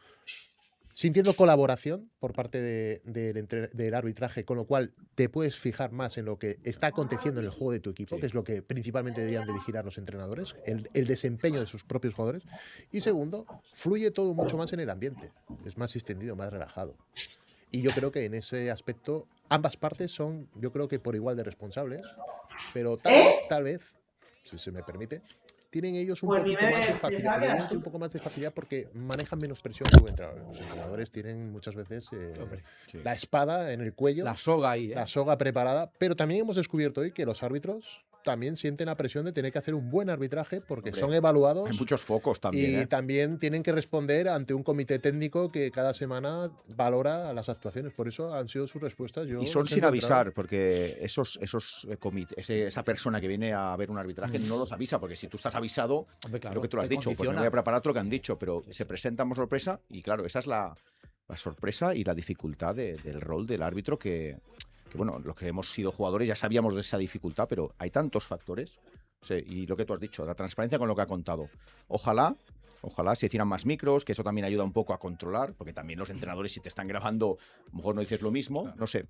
sintiendo colaboración por parte del arbitraje, con lo cual te puedes fijar más en lo que está aconteciendo en el juego de tu equipo, que es lo que principalmente deberían de vigilar los entrenadores, el desempeño de sus propios jugadores. Y segundo, fluye todo mucho más en el ambiente, es más extendido, más relajado. Y yo creo que en ese aspecto ambas partes son, yo creo que por igual de responsables, pero tal vez, si se me permite, tienen ellos un Pues poquito dime, más de pensaba que facilidad, eras tú. un poco más de facilidad porque manejan menos presión que los entrenadores. Los entrenadores tienen muchas veces la espada en el cuello, La soga ahí, ¿eh? la soga preparada, pero también hemos descubierto hoy que los árbitros también sienten la presión de tener que hacer un buen arbitraje porque Hombre, son evaluados Hay muchos focos también, y ¿eh? también tienen que responder ante un comité técnico que cada semana valora las actuaciones. Por eso han sido sus respuestas. Yo Y son los he sin encontrado. avisar, porque esos comités, esa persona que viene a ver un arbitraje no los avisa, porque si tú estás avisado, Hombre, claro, lo que tú lo has te dicho, pues me condiciona. voy a preparar todo lo que han dicho, pero se presentan por sorpresa y claro, esa es la sorpresa y la dificultad del rol del árbitro que, bueno, los que hemos sido jugadores ya sabíamos de esa dificultad, pero hay tantos factores. Sí, y lo que tú has dicho, la transparencia con lo que ha contado. Ojalá se hicieran más micros, que eso también ayuda un poco a controlar, porque también los entrenadores, si te están grabando, a lo mejor no dices lo mismo, Claro. no sé.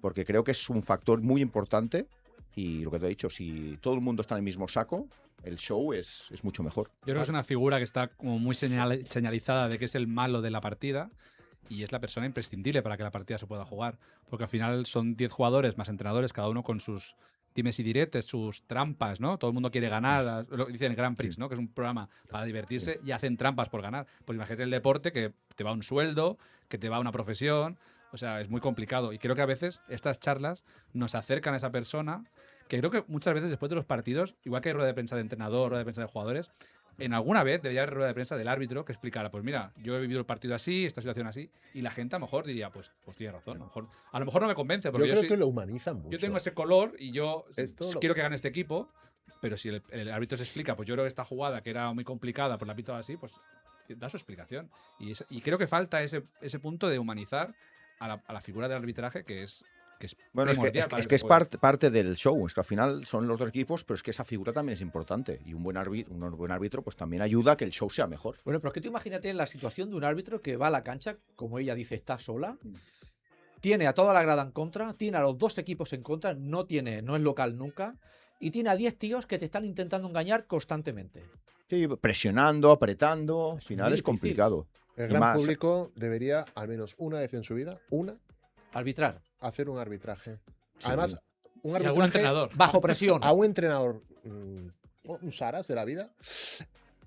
Porque creo que es un factor muy importante y lo que te he dicho, si todo el mundo está en el mismo saco, el show es mucho mejor. Yo creo que es una figura que está como muy señalizada de que es el malo de la partida y es la persona imprescindible para que la partida se pueda jugar. Porque al final son 10 jugadores más entrenadores, cada uno con sus dimes y diretes, sus trampas, ¿no? Todo el mundo quiere ganar, lo que dicen el Grand Prix, ¿no? Que es un programa para divertirse y hacen trampas por ganar. Pues imagínate el deporte que te va un sueldo, que te va una profesión, o sea, es muy complicado. Y creo que a veces estas charlas nos acercan a esa persona, que creo que muchas veces después de los partidos, igual que hay rueda de prensa de entrenador, rueda de prensa de jugadores, en alguna vez debería haber rueda de prensa del árbitro que explicara, pues mira, yo he vivido el partido así, esta situación así, y la gente a lo mejor diría, pues tiene razón, a lo mejor no me convence, Yo porque creo sí- que lo humanizan mucho. yo tengo ese color y yo Esto lo- quiero que gane este equipo, pero si el árbitro se explica, pues yo creo que esta jugada que era muy complicada, pues la pito así, pues da su explicación. Y creo que falta ese punto de humanizar a la figura del arbitraje que es Bueno, primordial para es el que es juego. parte del show, es que al final son los dos equipos, pero es que esa figura también es importante. Y un buen árbitro pues también ayuda a que el show sea mejor. Bueno, pero es que tú imagínate en la situación de un árbitro que va a la cancha, como ella dice, está sola, tiene a toda la grada en contra, tiene a los dos equipos en contra, no es local nunca, y tiene a 10 tíos que te están intentando engañar constantemente. Sí, presionando, apretando, al final muy es difícil. complicado. El Y gran más- público debería, al menos una vez en su vida, Arbitrar, hacer un arbitraje. Sí. Además, un Y algún arbitraje entrenador. bajo presión. a un entrenador, un Saras de la vida,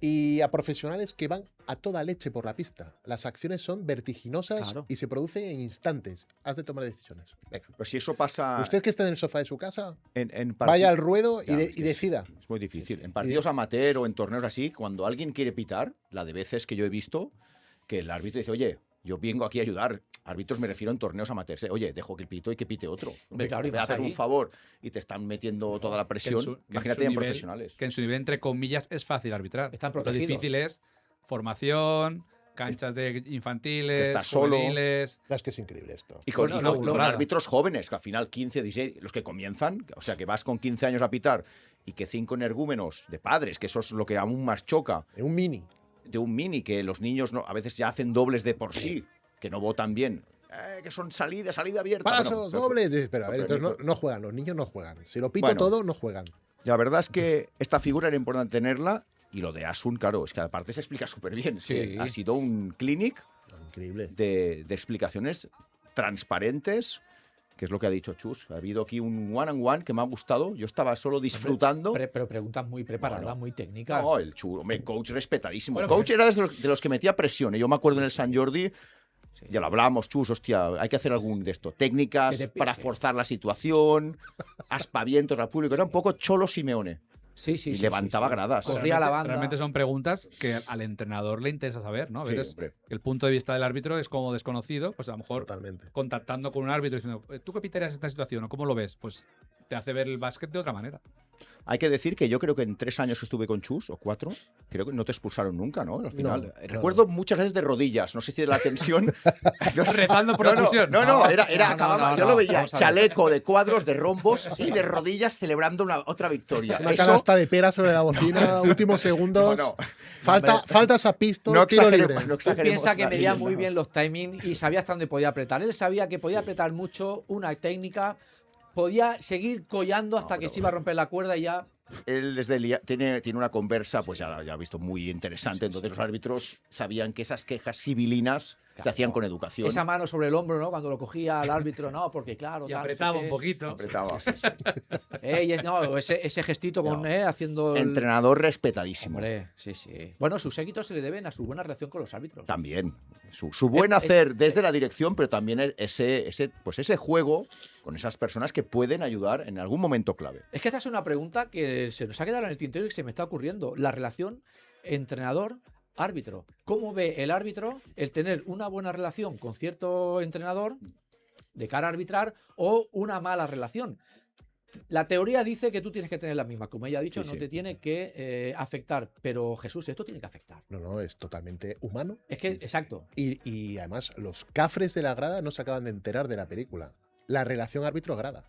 y a profesionales que van a toda leche por la pista. Las acciones son vertiginosas y se producen en instantes. Has de tomar decisiones. Venga. Pero si eso pasa... Usted que está en el sofá de su casa, en vaya al ruedo y decida. Es muy difícil. En partidos amateur o en torneos así, cuando alguien quiere pitar, la de veces que yo he visto, que el árbitro dice, oye, yo vengo aquí a ayudar. Árbitros me refiero en torneos amateurs. Oye, dejo que pito y que pite otro. Claro, te haces un favor y te están metiendo toda la presión. Imagínate en profesionales. Que en su nivel, entre comillas, es fácil arbitrar. Están protegidos. Lo difícil es formación, canchas de infantiles, estás solo. juveniles. Es que es increíble esto. Y con árbitros jóvenes, que al final 15, 16, los que comienzan, o sea, que vas con 15 años a pitar y que 5 energúmenos de padres, que eso es lo que aún más choca. De un mini, que los niños a veces ya hacen dobles de por sí, que no votan bien. Que son salida abierta. Pasos, dobles. Pero a ver, entonces no juegan, los niños no juegan. Si lo pito todo, no juegan. La verdad es que esta figura era importante tenerla, y lo de Asun, claro, es que aparte se explica súper bien. Sí. Ha sido un clinic increíble de explicaciones transparentes, que es lo que ha dicho Chus. Ha habido aquí un one-on-one que me ha gustado. Yo estaba solo disfrutando. Pero preguntas muy preparadas, muy técnicas. No, el Chus, hombre, coach respetadísimo. El coach era de los que metía presión. Yo me acuerdo en el San Jordi, ya lo hablábamos, Chus, hostia, hay que hacer algún de esto. Técnicas para forzar la situación, aspavientos al público. Era un poco Cholo Simeone. Sí, y levantaba gradas. Corría la banda. Realmente son preguntas que al entrenador le interesa saber, ¿no? A veces el punto de vista del árbitro es como desconocido, pues a lo mejor contactando con un árbitro diciendo, ¿tú qué pitarías esta situación o cómo lo ves? Pues te hace ver el básquet de otra manera. Hay que decir que yo creo que en 3 años que estuve con Chus, o 4, creo que no te expulsaron nunca, ¿no? Al final. Recuerdo muchas veces de rodillas, no sé si de la tensión. Rezando por la expulsión. Yo lo veía chaleco de cuadros, de rombos y de rodillas celebrando otra victoria. Una canasta de pera sobre la bocina, últimos segundos. Falta esa pista, tiro libre. Tú piensas que medía muy bien los timings y sabía hasta dónde podía apretar. Él sabía que podía apretar mucho, una técnica. Podía seguir collando hasta que se iba a romper la cuerda y ya... Él tiene una conversa, pues ya ha visto, muy interesante. Entonces los árbitros sabían que esas quejas civilinas se hacían con educación. Esa mano sobre el hombro, ¿no? Cuando lo cogía al árbitro, no, porque claro... Y apretaba un poquito. Apretaba. Ese gestito haciendo... Entrenador respetadísimo. Hombre, sí. Bueno, sus éxitos se le deben a su buena relación con los árbitros. También. Su buen hacer desde la dirección, pero también ese juego con esas personas que pueden ayudar en algún momento clave. Es que esta es una pregunta que se nos ha quedado en el tintero y que se me está ocurriendo. La relación entrenador-árbitro. ¿Cómo ve el árbitro el tener una buena relación con cierto entrenador de cara a arbitrar o una mala relación? La teoría dice que tú tienes que tener la misma. Como ella ha dicho, no te tiene que afectar. Pero Jesús, esto tiene que afectar. No, es totalmente humano. Es que, exacto. Y además, los cafres de la grada no se acaban de enterar de la película. La relación árbitro-grada.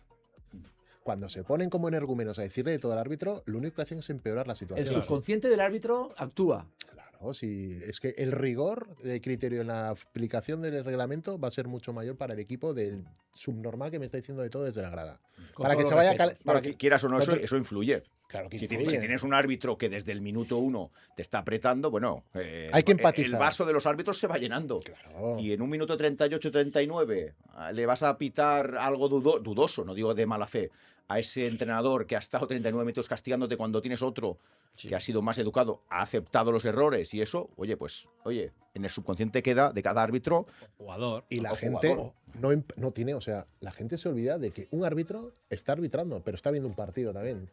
Cuando se ponen como energúmenos a decirle de todo al árbitro, lo único que hacen es empeorar la situación. El subconsciente del árbitro actúa. Claro, sí. Es que el rigor de criterio en la aplicación del reglamento va a ser mucho mayor para el equipo del subnormal que me está diciendo de todo desde la grada. Para que se vaya... Para que quieras o no, eso influye. Claro que si tienes un árbitro que desde el minuto 1 te está apretando, bueno, hay que empatizar. El vaso de los árbitros se va llenando. Claro. Y en un minuto 38-39 le vas a pitar algo dudoso, no digo de mala fe, a ese entrenador que ha estado 39 minutos castigándote cuando tienes otro que ha sido más educado, ha aceptado los errores y eso, oye, en el subconsciente queda de cada árbitro. Jugador. Y la gente no tiene, o sea, la gente se olvida de que un árbitro está arbitrando, pero está viendo un partido también.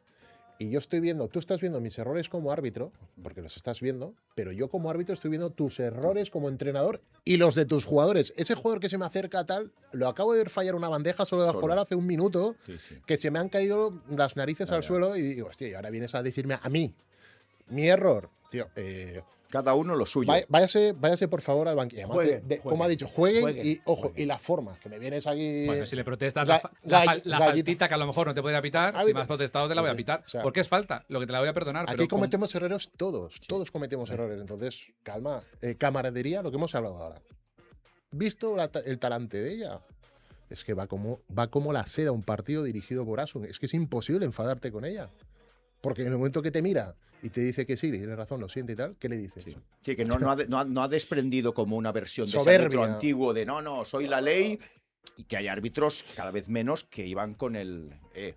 Y yo estoy viendo, tú estás viendo mis errores como árbitro, porque los estás viendo, pero yo como árbitro estoy viendo tus errores como entrenador y los de tus jugadores. Ese jugador que se me acerca tal, lo acabo de ver fallar una bandeja solo de jugar hace un minuto, que se me han caído las narices al suelo y digo, hostia, y ahora vienes a decirme a mí, mi error, tío. Cada uno lo suyo. Váyase por favor al banquillo. Como ha dicho, jueguen. Y ojo, y la forma, que me vienes aquí... Bueno, si le protestas la faltita que a lo mejor no te podría pitar, si me has protestado te la voy a pitar. O sea, porque es falta, lo que te la voy a perdonar. Aquí pero cometemos errores todos cometemos errores. Entonces, calma, camaradería, lo que hemos hablado ahora. Visto el talante de ella, es que va como la seda un partido dirigido por Asun. Es que es imposible enfadarte con ella. Porque en el momento que te mira y te dice que sí, tienes razón, lo siente y tal, ¿qué le dices? Sí, que no ha desprendido como una versión de ese árbitro antiguo de no, soy la ley, y que hay árbitros cada vez menos que iban con el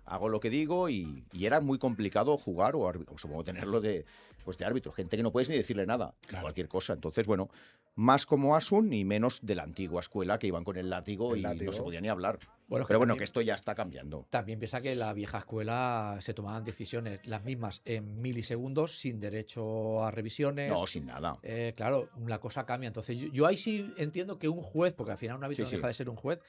hago lo que digo y era muy complicado jugar o tenerlo de pues de árbitro, gente que no puedes ni decirle nada, cualquier cosa. Entonces, bueno, más como Asun y menos de la antigua escuela que iban con el látigo y no se podía ni hablar. Bueno, pero bueno, que esto ya está cambiando. También piensa que en la vieja escuela se tomaban decisiones las mismas en milisegundos, sin derecho a revisiones. No, sin nada. Claro, la cosa cambia. Entonces, yo ahí sí entiendo que un juez, porque al final un árbitro no deja de ser un juez,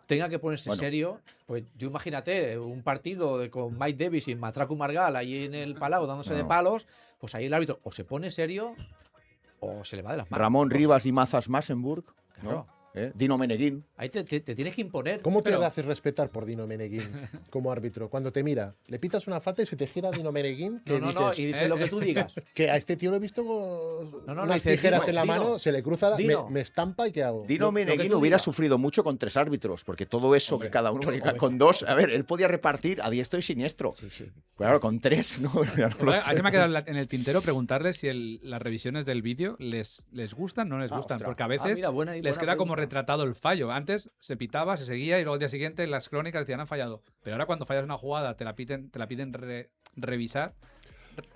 tenga que ponerse serio. Pues yo imagínate un partido con Mike Davis y Matracu Margal ahí en el Palau dándose de palos, pues ahí el árbitro o se pone serio o se le va de las manos. Ramón Rivas y Mazas Massenburg, claro. ¿no? Dino Meneguín. Ahí te tienes que imponer. ¿Cómo te haces respetar por Dino Meneguín como árbitro? Cuando te mira, le pitas una falta y se te gira Dino Meneguín. Que No, y dice lo que tú digas. Que a este tío lo he visto con unas dice, tijeras en la mano, se le cruza, me estampa y ¿qué hago? Dino Meneguín hubiera sufrido mucho con 3 árbitros, porque todo eso que cada uno con 2, a ver, él podía repartir a diestro y siniestro. Sí. Claro, con 3, ¿no? A mí me ha quedado en el tintero preguntarles si las revisiones del vídeo les gustan o no les gustan, porque a veces les queda como retratado el fallo. Pero antes se pitaba, se seguía y luego al día siguiente las crónicas decían han fallado. Pero ahora cuando fallas una jugada te la piden revisar.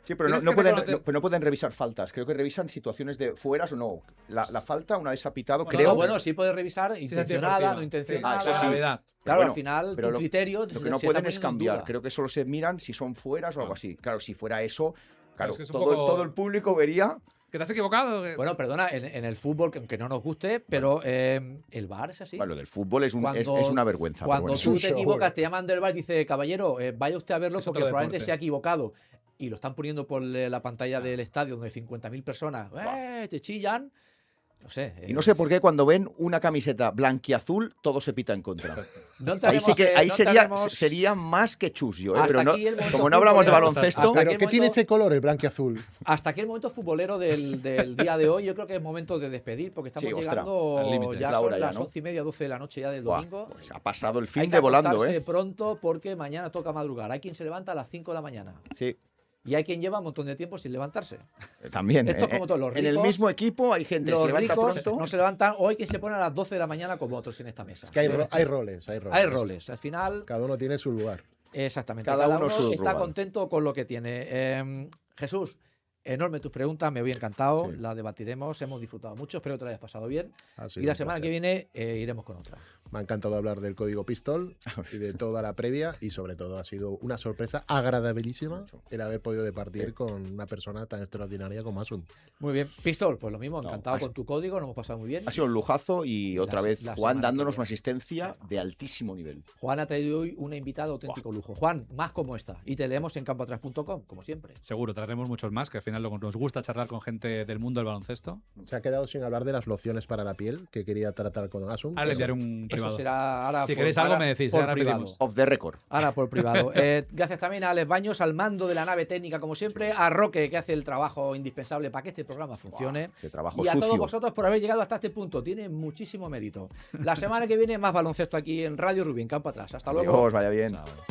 Sí, pero no pueden revisar faltas. Creo que revisan situaciones de fueras o no. La falta, una vez se ha pitado, creo. Bueno, sí puedes revisar intencionada, no intencionada. Eso sí. Claro, bueno, al final, tu criterio. Lo que no pueden es cambiar. Creo que solo se miran si son fueras o algo así. Claro, si fuera eso, claro, es que todo el público vería. ¿Que te has equivocado? Bueno, perdona, en el fútbol, que aunque no nos guste, pero el VAR es así. Bueno, lo del fútbol es una vergüenza. Cuando tú te equivocas, te llaman del VAR y dice, caballero, vaya usted a verlo porque probablemente se ha equivocado. Y lo están poniendo por la pantalla del estadio donde 50.000 personas te chillan. No sé. Y no sé por qué cuando ven una camiseta blanquiazul, todo se pita en contra. Ahí sería más que chusio. Pero no, como no hablamos de baloncesto. ¿Pero qué tiene ese color, el blanquiazul? Hasta aquí el momento futbolero del día de hoy. Yo creo que es momento de despedir porque estamos llegando ya son las 11:30, 12 de la noche ya del domingo. Pues ha pasado el fin de volando. Hay que pronto porque mañana toca madrugar. Hay quien se levanta a las 5 de la mañana. Sí. Y hay quien lleva un montón de tiempo sin levantarse. También. Esto es como todos los ricos. En el mismo equipo hay gente que se levanta pronto. No se levantan. O hay quien se pone a las 12 de la mañana como otros en esta mesa. Es que hay roles. Hay roles. Al final. Cada uno tiene su lugar. Exactamente. Cada uno está contento con lo que tiene. Jesús, enorme tus preguntas. Me había encantado. Las debatiremos. Hemos disfrutado mucho. Espero que te lo hayas pasado bien. Y la semana que viene iremos con otra. Me ha encantado hablar del código Pistol y de toda la previa y sobre todo ha sido una sorpresa agradabilísima el haber podido departir con una persona tan extraordinaria como Asun. Muy bien, Pistol, pues lo mismo, encantado con tu código, nos hemos pasado muy bien. Ha sido un lujazo y otra vez Juan dándonos una asistencia de altísimo nivel. Juan ha traído hoy una invitada auténtico lujo. Juan, más como esta. Y te leemos en campoatrás.com, como siempre. Seguro, traeremos muchos más, que al final nos gusta charlar con gente del mundo del baloncesto. Se ha quedado sin hablar de las lociones para la piel que quería tratar con Asun. Ahora le enviaré un privado. Eso será ahora si queréis algo me decís, ahora pedimos. Off the record. Ahora por privado. Gracias también a Alex Baños, al mando de la nave técnica, como siempre, a Roque, que hace el trabajo indispensable para que este programa funcione. Trabajo y a sucio. todos vosotros por haber llegado hasta este punto. Tiene muchísimo mérito. La semana que viene más baloncesto aquí en Radio Rubín, Campo Atrás. Hasta luego. Adiós, vaya bien. Chao.